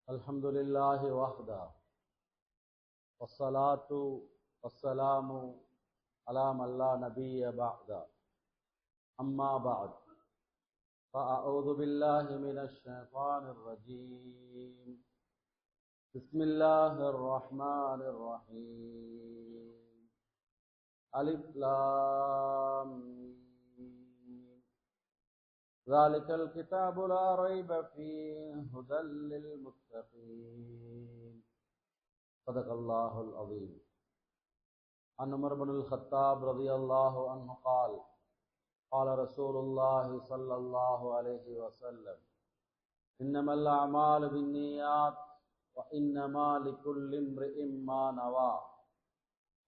الحمد لله وحده والصلاة والسلام على من لا نبي بعده أما بعد فأعوذ بالله من الشيطان الرجيم بسم الله الرحمن الرحيم ألف لام ميم ذلك الكتاب لا ريب فيه هدى للمتقين صدق الله العظيم. عن عمر بن الخطاب رضي الله عنه قال قال رسول الله صلى الله عليه وسلم إنما الأعمال بالنيات وإنما لكل امرئ ما نوى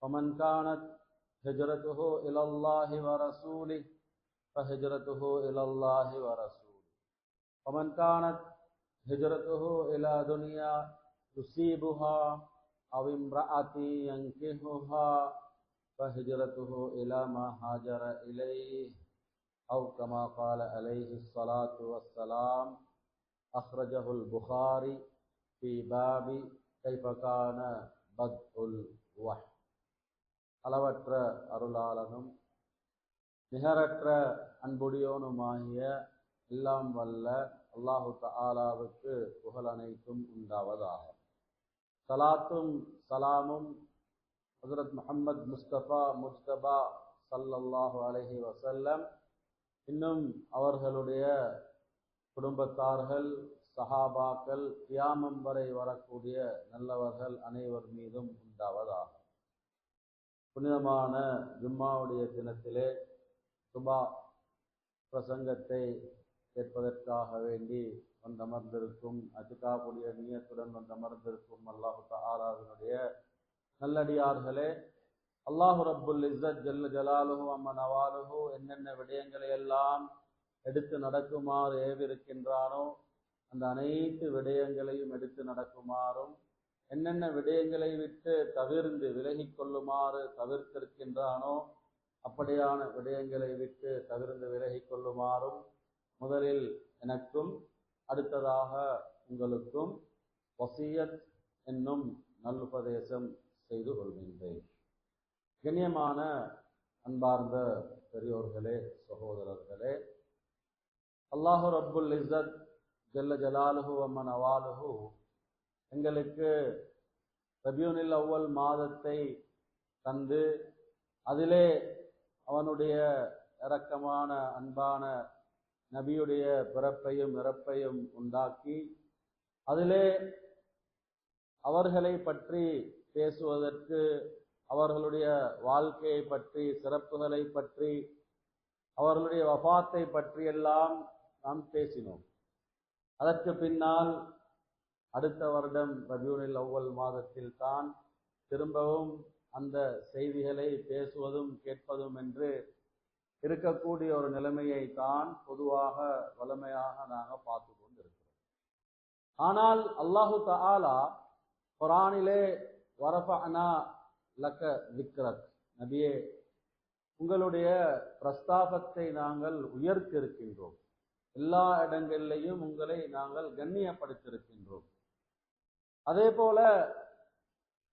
فمن كانت هجرته إلى الله ورسوله فهجرته إلى الله ورسوله ومن كانت هجرته إلى دنيا يصيبها أو امرأة ينكحها فهجرته إلى ما هاجر إليه أو كما قال عليه الصلاة والسلام. أخرجه البخاري في باب كيف كان بدء الوحي. அளவற்ற அருளாளனும் நிகரற்ற அன்புடையோனுமாகிய எல்லாம் வல்ல அல்லாஹு தஆலாவுக்கு புகழ் அனைத்தும் உண்டாவதாக. சலாத்தும் சலாமும் ஹஜ்ரத் முஹம்மது முஸ்தபா முஜ்தபா ஸல்லல்லாஹு அலைஹி வஸல்லம் இன்னும் அவர்களுடைய குடும்பத்தார்கள் சஹாபாக்கள் கியாமம் வரை வரக்கூடிய நல்லவர்கள் அனைவர் மீதும் உண்டாவதாக. புனிதமான ஜும்மாவுடைய தினத்திலே சுபா பிரசங்கத்தை கேட்பதற்காக வேண்டி வந்தமர்ந்திருக்கும் அஜிகாவுடைய நியத்துடன் வந்தமர்ந்திருக்கும் அல்லாஹு தஆலாவினுடைய நல்லடியார்களே, அல்லாஹு ரப்புல் இஸ்ஸத் ஜல்ல ஜலாலுஹு அம்ம நவாலுஹு என்னென்ன விடயங்களை எல்லாம் எடுத்து நடக்குமாறு ஏவிருக்கின்றானோ அந்த அனைத்து விடயங்களையும் எடுத்து நடக்குமாறும், என்னென்ன விடயங்களை விட்டு தவிர்ந்து விலகிக் கொள்ளுமாறு தவிர்த்திருக்கின்றானோ அப்படியான விடயங்களை விட்டு தவிர்ந்து விலகிக் கொள்ளுமாறும் முதலில் எனக்கும் அடுத்ததாக உங்களுக்கும் வசியத் என்னும் நல்லுபதேசம் செய்து கொள்கின்றேன். கண்ணியமான அன்பார்ந்த பெரியோர்களே, சகோதரர்களே, அல்லாஹு ரப்புல் இஸ்ஸத் ஜல்ல ஜலாலுஹு வ நவாலுஹு எங்களுக்கு ரபியுல் அவ்வல் மாதத்தை தந்து அதிலே அவனுடைய இரக்கமான அன்பான நபியுடைய பிறப்பையும் இறப்பையும் உண்டாக்கி அதிலே அவர்களை பற்றி பேசுவதற்கு, அவர்களுடைய வாழ்க்கையை பற்றி, சிறப்புகளை பற்றி, அவர்களுடைய வஃபாத்தை பற்றியெல்லாம் நாம் பேசினோம். அதற்கு பின்னால் அடுத்த வருடம் ரபியுல் அவ்வல் மாதத்தில் தான் திரும்பவும் அந்த செய்திகளை பேசுவதும் கேட்பதும் என்று இருக்கக்கூடிய ஒரு நிலைமையை தான் பொதுவாக வளமையாக நாங்கள் பார்த்து கொண்டிருக்கிறோம். ஆனால் அல்லாஹு தஆலா குர்ஆனிலே வரஃபஅனா லக திக்ரக், நபியே உங்களுடைய பிரஸ்தாபத்தை நாங்கள் உயர்த்திருக்கின்றோம், எல்லா இடங்களிலேயும் உங்களை நாங்கள் கண்ணியப்படுத்தியிருக்கின்றோம். அதே போல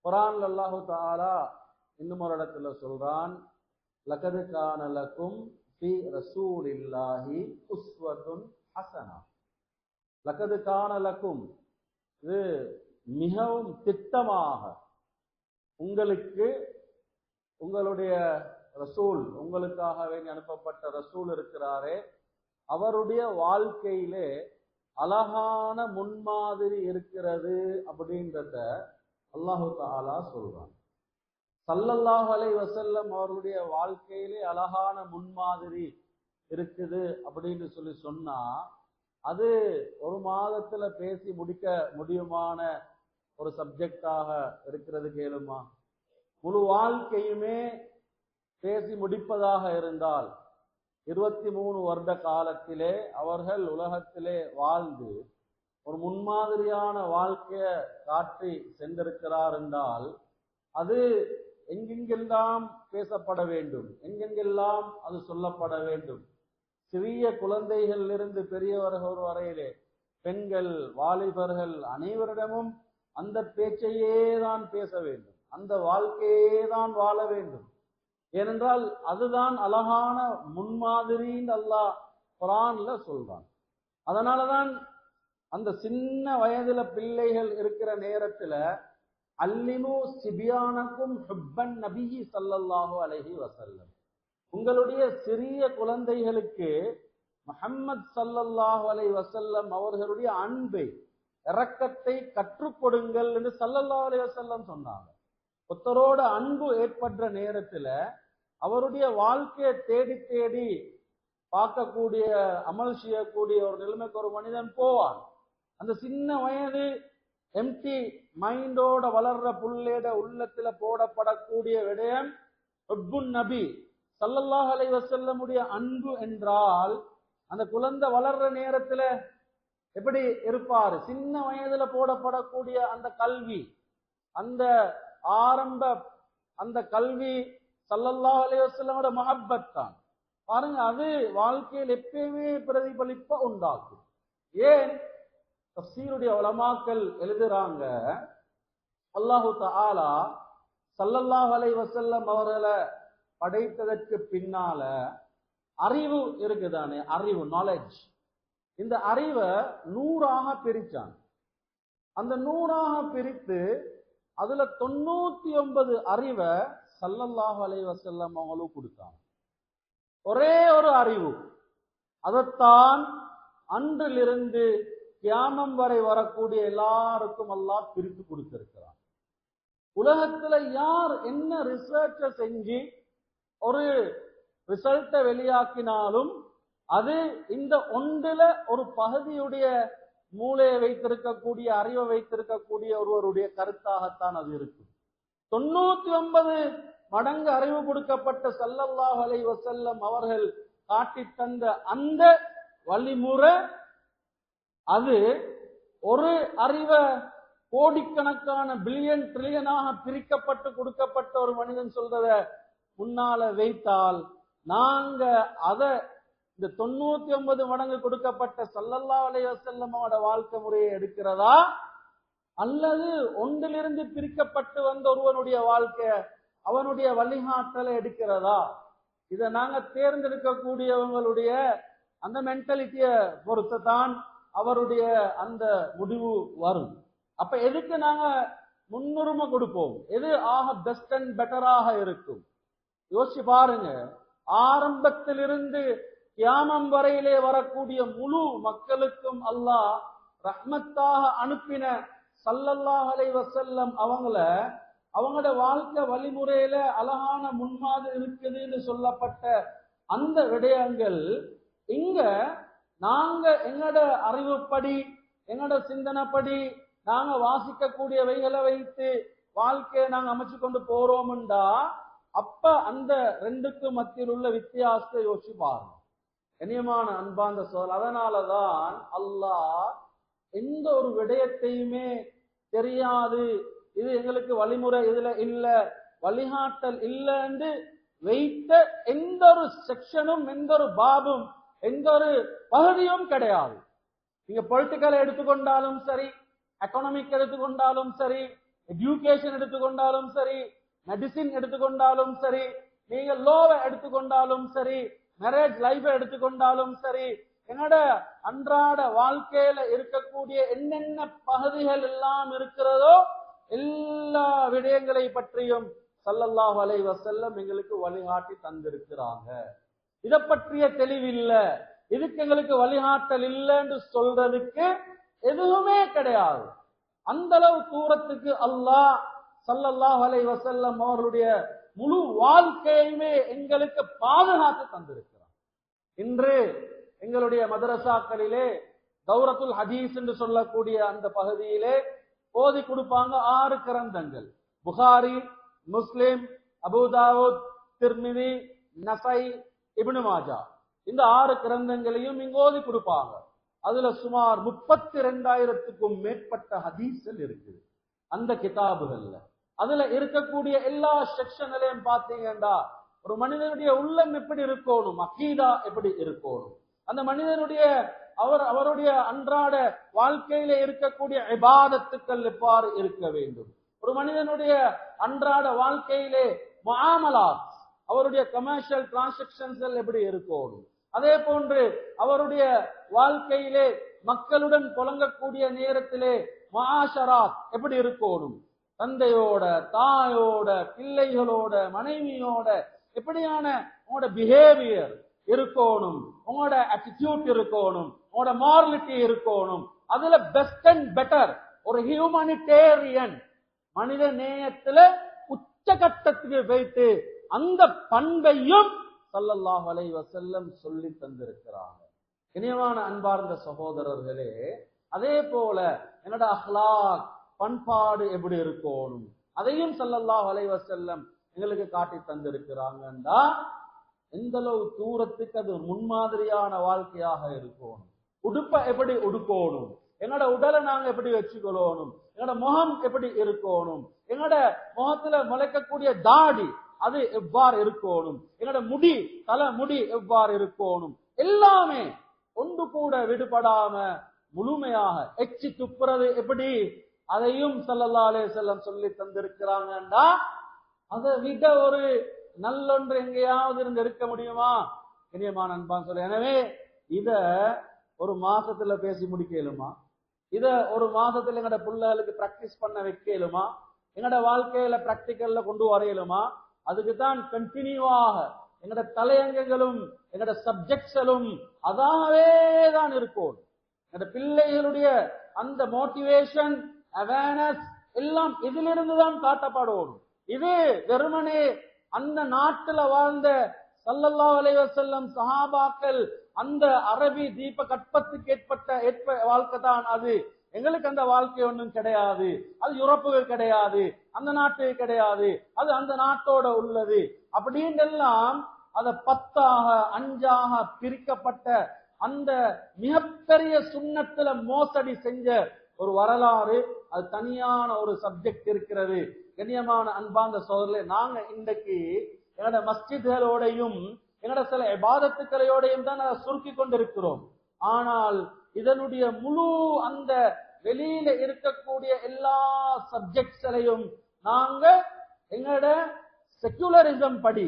குர்ஆன்ல அல்லாஹு தஆலா இன்னும் ஒரு இடத்துல சொல்றான், லகது கான லக்கும் ஃபீ ரசூலில்லாஹி உஸ்வத்துன் ஹஸனா. லகது கான லக்கும், இது மிகவும் திட்டமாக உங்களுக்கு உங்களுடைய ரசூல், உங்களுக்காகவே அனுப்பப்பட்ட ரசூல் இருக்கிறாரே அவருடைய வாழ்க்கையிலே அழகான முன்மாதிரி இருக்கிறது அப்படின்றத அல்லாஹு தஆலா சொல்றான். ஸல்லல்லாஹு அலைஹி வஸல்லம் அவர்களுடைய வாழ்க்கையிலே அழகான முன்மாதிரி இருக்குது அப்படின்னு சொன்னா அது ஒரு மாதத்துல பேசி முடிக்க முடியுமான ஒரு சப்ஜெக்டாக இருக்கிறது கேளுமா? முழு வாழ்க்கையுமே பேசி முடிப்பதாக இருந்தால் 23 வருட காலத்திலே அவர்கள் உலகத்திலே வாழ்ந்து ஒரு முன்மாதிரியான வாழ்க்கையை காட்டி சென்றிருக்கிறார் என்றால் அது எங்கெங்கெல்லாம் பேசப்பட வேண்டும், எங்கெங்கெல்லாம் அது சொல்லப்பட வேண்டும். சிறிய குழந்தைகளிலிருந்து பெரியவர்கள் வரையிலே பெண்கள், வாலிபர்கள் அனைவரிடமும் அந்த பேச்சையே தான் பேச வேண்டும், அந்த வாழ்க்கையே தான் வாழ வேண்டும். ஏனென்றால் அதுதான் அழகான முன்மாதிரின்னு அல்லாஹ் குர்ஆன்ல சொல்றான். அதனாலதான் அந்த சின்ன வயதுல பிள்ளைகள் இருக்கிற நேரத்துல அல்லிமு சிபியானக்கும் ஹுப்பன் நபியி ஸல்லல்லாஹு அலைஹி வஸல்லம், உங்களுடைய சிறிய குழந்தைகளுக்கு முஹம்மது ஸல்லல்லாஹு அலைஹி வஸல்லம் அவர்களுடைய அன்பை, இரக்கத்தை கற்றுக் கொடுங்கள் என்று ஸல்லல்லாஹு அலைஹி வஸல்லம் சொன்னாங்க. ஒருத்தரோட அன்பு ஏற்படுற நேரத்துல அவருடைய வாழ்க்கையை தேடி தேடி பார்க்கக்கூடிய, அமல் செய்யக்கூடிய ஒரு நிலைமைக்கு ஒரு மனிதன் போவான். அந்த சின்ன வயது எம்டி மைண்டோட வளர்ற புள்ளேட உள்ளத்துல போடப்படக்கூடிய விடயம் ஹுப்புன் நபி ஸல்லல்லாஹு அலைஹி வஸல்லமுடைய அன்பு என்றால், அந்த குழந்தை வளர்ற நேரத்துல எப்படி இருப்பாரு? சின்ன வயதுல போடப்படக்கூடிய அந்த கல்வி, அந்த ஆரம்ப அந்த கல்வி ஸல்லல்லாஹு அலைஹி வஸல்லமோட மஹப்பத் தான். பாருங்க, அது வாழ்க்கையில் எப்பயுமே பிரதிபலிப்ப உண்டாக்கும். ஏன்? தஃசீருடைய உலமாக்கள் எழுதுறாங்க, அல்லாஹு தஆலா ஸல்லல்லாஹு அலைஹி வஸல்லம் அவர்களை படைத்ததற்கு பின்னால அறிவு இருக்குதானே, அறிவு, நாலேஜ், இந்த அறிவை 100ஆக பிரிச்சான். அந்த 100ஆக பிரித்து அதுல 99 அறிவை ஸல்லல்லாஹு அலைஹி வஸல்லம் அவங்களுக்கு கொடுத்தாங்க. ஒரே ஒரு அறிவு, அதைத்தான் அன்றிலிருந்து கியாமம் வரை வரக்கூடிய எல்லாருக்கும் அல்லாஹ் பிரித்து கொடுத்திருக்கிறான். உலகத்துல யார் என்ன ரிசர்ச்ச செஞ்சு ஒரு ரிசல்ட்டை வெளியாக்கினாலும் அது இந்த ஒன்றுல ஒரு பகுதியுடைய மூளையை வைத்திருக்கக்கூடிய, அறிவை வைத்திருக்கக்கூடிய ஒருவருடைய கருத்தாகத்தான் அது இருக்கும். 99 மடங்கு அறிவு கொடுக்கப்பட்ட ஸல்லல்லாஹு அலைஹி வஸல்லம் அவர்கள் காட்டி தந்த அந்த வழிமுறை, அது ஒரு அறிவை கோடிக்கணக்கான பில்லியன் ட்ரில்லியனாக பிரிக்கப்பட்டு கொடுக்கப்பட்ட ஒரு மனிதன் சொல்றத முன்னால வைத்தால், நாங்க அதை இந்த 99 மடங்கு கொடுக்கப்பட்ட ஸல்லல்லாஹு அலைஹி வஸல்லமோட வாழ்க்கை முறையை எடுக்கிறதா, அல்லது ஒன்றிலிருந்து பிரிக்கப்பட்டு வந்த ஒருவனுடைய வாழ்க்கை, அவனுடைய வழிகாட்டலை எடுக்கிறதா? இதை நாங்க தேர்ந்தெடுக்கக்கூடியவங்களுடைய அந்த மென்டாலிட்டியை பொறுத்து தான் அவருடைய அந்த முடிவு வரும். அப்ப எதுக்கு நாங்க முன்னுரிமை கொடுப்போம்? எது ஆக பெஸ்ட் அண்ட் பெட்டராக இருக்கும்? யோசிச்சு பாருங்க. ஆரம்பத்திலிருந்து கியாமம் வரையிலே வரக்கூடிய முழு மக்களுக்கும் அல்லாஹ் ரஹ்மத்தாக அனுப்பின ஸல்லல்லாஹு அலைஹி வஸல்லம் அவங்களோட வாழ்க்கை வழிமுறையில அழகான முன்மாதிரி இருக்குதுன்னு சொல்லப்பட்ட அந்த விடயங்கள் இங்க நாங்க எங்கட அறிவுப்படி, எங்கட சிந்தனைப்படி நாங்க வாசிக்கக்கூடியவைகளை வைத்து வாழ்க்கையை நாங்க அமைச்சு கொண்டு போறோம்டா, அப்ப அந்த ரெண்டுக்கு மத்தியில் உள்ள வித்தியாசத்தை யோசிச்சு பாருங்க. கண்ணியமான அன்பார்ந்த சொல். அதனாலதான் அல்லாஹ் எந்த ஒரு விடயத்தையுமே தெரியாது, இது எங்களுக்கு வழிமுறை இதுல இல்ல, வழிகாட்டல் இல்லைன்னு வைத்த எந்த ஒரு செக்ஷனும், எந்த ஒரு பாபும், எந்த ஒரு பகுதியும் கிடையாது. நீங்க பொலிட்டிக்கல் எடுத்துக்கொண்டாலும் சரி, எக்கனாமிக் எடுத்துக்கொண்டாலும் சரி, எஜுகேஷன் எடுத்துக்கொண்டாலும் சரி, மெடிசின் எடுத்துக்கொண்டாலும் சரி, நீங்க லோவை எடுத்துக்கொண்டாலும் சரி, மேரேஜ் லைஃபை எடுத்துக்கொண்டாலும் சரி, என்னோட அன்றாட வாழ்க்கையில இருக்கக்கூடிய என்னென்ன பகுதிகள் எல்லாம் இருக்கிறதோ எல்லா விடயங்களை பற்றியும் ஸல்லல்லாஹு அலைஹி வஸல்லம் எங்களுக்கு வழிகாட்டி தந்திருக்கிறாங்க. இதை பற்றிய தெளிவில்ல, இதுக்கு எங்களுக்கு வழிகாட்டல் இல்லைன்னு சொல்றதுக்கு எதுவுமே கிடையாது. அந்த அளவு தூரத்துக்கு அல்லாஹ் ஸல்லல்லாஹு அலைஹி வஸல்லம் அவர்களுடைய முழு வாழ்க்கையுமே எங்களுக்கு பாதுகாத்து தந்திருக்கிறார். இன்று எங்களுடைய மதரசாக்களிலே தௌரத்துல் ஹதீஸ் என்று சொல்லக்கூடிய அந்த பகுதியிலே ஓதி கொடுப்பாங்க 6 கிரந்தங்கள். புகாரி, முஸ்லிம், அபூதாவுத், திர்மிதி, நஸை, இப்னு மாஜா, இந்த 6 கிரந்தங்களையும் இங்க ஓதி கொடுப்பாங்க. அதுல சுமார் 32,000க்கும் மேற்பட்ட ஹதீஸ்கள் இருக்குது அந்த கிதாபுகள்ல. அதுல இருக்கக்கூடிய எல்லா செக்ஷன்களையும் பாத்தீங்கன்னா ஒரு மனிதனுடைய உள்ளம் எப்படி இருக்கணும், அகீதா எப்படி இருக்கணும், அந்த மனிதனுடைய அவருடைய அன்றாட வாழ்க்கையில இருக்கக்கூடிய இபாதத்துக்கள் எவ்வாறு இருக்க வேண்டும், ஒரு மனிதனுடைய அன்றாட வாழ்க்கையிலே முஆமலாத், அவருடைய கமர்ஷியல் டிரான்சாக்சன்ஸ் எப்படி இருக்கணும், அதே போன்று அவருடைய வாழ்க்கையிலே மக்களுடன் புழங்கக்கூடிய நேரத்திலே முஆஷராத் எப்படி இருக்கணும், தந்தையோட, தாயோட, பிள்ளைகளோட, மனைவியோட எப்படியான உங்களோட பிஹேவியர் இருக்கணும், உங்களோட அட்டிடியூட் இருக்கணும், உங்களோட மாரலிட்டி இருக்கணும். அதுல பெஸ்ட் அண்ட் பெட்டர் ஒரு ஹியூமனிடேரியன் மனித நேயத்துல உச்சகட்டத்துக்கு வைத்து அந்த பண்பையும் ஸல்லல்லாஹு அலைஹி வஸல்லம் சொல்லி தந்திருக்கிறாங்க. இனியமான அன்பார்ந்த சகோதரர்களே, அதே போல என்னோட அஹ்லாக் பண்பாடு எப்படி இருக்கணும் அதையும் ஸல்லல்லாஹு அலைஹி வஸல்லம் எங்களுக்கு காட்டி தந்திருக்கிறாங்கண்டா எந்த அளவு தூரத்துக்கு அது முன்மாதிரியான வாழ்க்கையாக இருக்கணும். உடுப்ப எப்படி உடுக்கணும், எங்களோட உடலை நாங்க எப்படி வச்சுக்கொள்ளணும், எங்களோட முகம் எப்படி இருக்கணும், எங்களோட முகத்துல முளைக்கக்கூடிய தாடி அது எவ்வாறு இருக்கணும், எங்களோட முடி தலை முடி எவ்வாறு இருக்கணும், எல்லாமே ஒன்று கூட விடுபடாம முழுமையாக எச்சி துப்புறது எப்படி அதையும் ஸல்லல்லாஹு அலைஹி வஸல்லம் சொல்லி தந்திருக்கிறாங்கண்டா அதை விட ஒரு நல்லொன்று எங்கேயாவது இருந்து இருக்க முடியுமா? இனியமான அன்பான் சொல்ல. எனவே இத ஒரு மாசத்துல பேசி முடிக்கலுமா? இத ஒரு மாசத்துல எங்கட பிள்ளைகளுக்கு பிராக்டிஸ் பண்ண வைக்கலுமா? எங்கட வாழ்க்கையில பிராக்டிக்கல்ல கொண்டு வரையலுமா? அதுக்குதான் கண்டினியூவாக எங்கட தலையங்கங்களும் எங்கட சப்ஜெக்ட்ஸலும் அதாவே தான் இருக்கும். எங்கட பிள்ளைகளுடைய அந்த மோட்டிவேஷன், அவேர்னஸ் எல்லாம் இதிலிருந்து தான் காட்டப்படும். இது வெறுமனே அந்த நாட்டுல வாழ்ந்த ஸல்லல்லாஹு அலைஹி வஸல்லம் சஹாபாக்கள் அந்த அரபி தீப கற்பத்துக்கு ஏற்ப வாழ்க்கை தான் அது. எங்களுக்கு அந்த வாழ்க்கை ஒன்றும் கிடையாது, அது யூரோப்புக்கு கிடையாது, அந்த நாட்டுக்கு கிடையாது, அது அந்த நாட்டோட உள்ளது அப்படின்னு எல்லாம் அத 10ஆக 5ஆக பிரிக்கப்பட்ட அந்த மிகப்பெரிய சுன்னத்துல மோசடி செஞ்ச ஒரு வரலாறு, அது தனியான ஒரு சப்ஜெக்ட் இருக்கிறது. கண்ணியமான அன்பார்ந்த சோதரர்களே, நாங்க இன்றைக்கு எங்களோட மஸ்ஜித்களோடையும் எங்களோட சில இபாதத்துக்களையோடையும் தான் சுருக்கி கொண்டிருக்கிறோம். ஆனால் இதனுடைய முழு அந்த வெளியில இருக்கக்கூடிய எல்லா சப்ஜெக்ட்ஸையும் நாங்க எங்களோட செக்குலரிசம் படி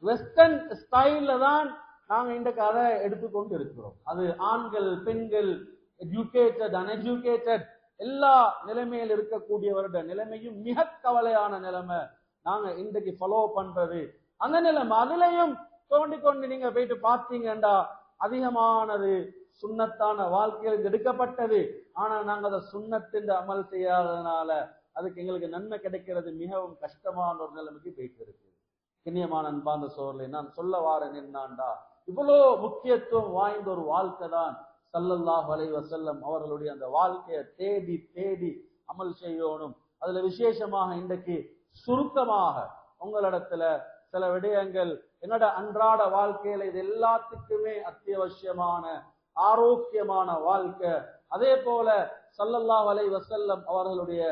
வெஸ்டர்ன் ஸ்டைல்ல தான் நாங்க இன்றைக்கு அதை எடுத்துக்கொண்டு இருக்கிறோம். அது ஆண்கள், பெண்கள், எஜுகேட்டட், அன்எஜுகேட்டட் எல்லா நிலைமையில் இருக்கக்கூடியவருடைய நிலைமையும் மிக கவலையான நிலைமை நாங்க இன்றைக்கு ஃபாலோ பண்றது. அந்த நிலைமை அதுலயும் தோண்டி கொண்டு நீங்க போயிட்டு பார்த்தீங்கன்னா அதிகமானது சுன்னத்தான வாழ்க்கையில் எடுக்கப்பட்டது. ஆனா நாங்க அதை சுன்னத்தின் அமல் செய்யாததுனால அதுக்கு எங்களுக்கு நன்மை கிடைக்கிறது மிகவும் கஷ்டமான ஒரு நிலைமைக்கு போயிட்டு இருக்கு. கண்ணியமான அன்பார்ந்த சோழர்களே, நான் சொல்ல வாரேன் என்னாண்டா, இவ்வளோ முக்கியத்துவம் வாய்ந்த ஒரு வாழ்க்கை தான் ஸல்லல்லாஹு அலைஹி வஸல்லம் அவர்களுடைய அந்த வாழ்க்கையை தேடி தேடி அமல் செய்யணும். அதுல விசேஷமாக இன்றைக்கு சுருக்கமாக உங்களிடத்துல சில விடயங்கள் என்னோட அன்றாட வாழ்க்கையில இது எல்லாத்துக்குமே அத்தியாவசியமான ஆரோக்கியமான வாழ்க்கை. அதே போல ஸல்லல்லாஹு அலைஹி வஸல்லம் அவர்களுடைய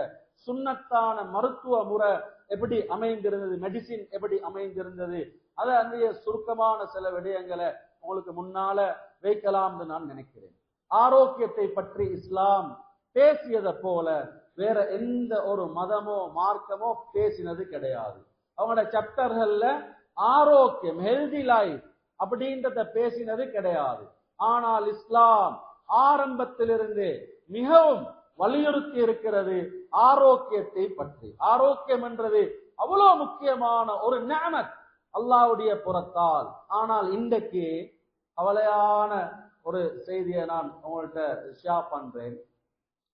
சுன்னத்தான மருத்துவ முறை எப்படி அமைந்திருந்தது, மெடிசின் எப்படி அமைந்திருந்தது, அதை அந்த சுருக்கமான சில விடயங்களை உங்களுக்கு முன்னால வைக்கலாம்னு நான் நினைக்கிறேன். ஆரோக்கியத்தை பற்றி இஸ்லாம் பேசியதை போல வேற எந்த ஒரு மதமோ மார்க்கமோ பேசினது கிடையாது. அவங்களோட சாப்டர்கள்ல ஆரோக்கியம், ஹெல்தி லைஃப் அப்படின்றத பேசினது கிடையாது. ஆனால் இஸ்லாம் ஆரம்பத்திலிருந்து மிகவும் வலியுறுத்தி இருக்கிறது ஆரோக்கியத்தை பற்றி. ஆரோக்கியம் என்றது அவ்வளவு முக்கியமான ஒரு நிஅமத் அல்லாஹ்வுடைய புறத்தால். ஆனால் இன்றைக்கு கவலையான ஒரு செய்தியை நான் உங்கள்கிட்ட ஷேர் பண்றேன்.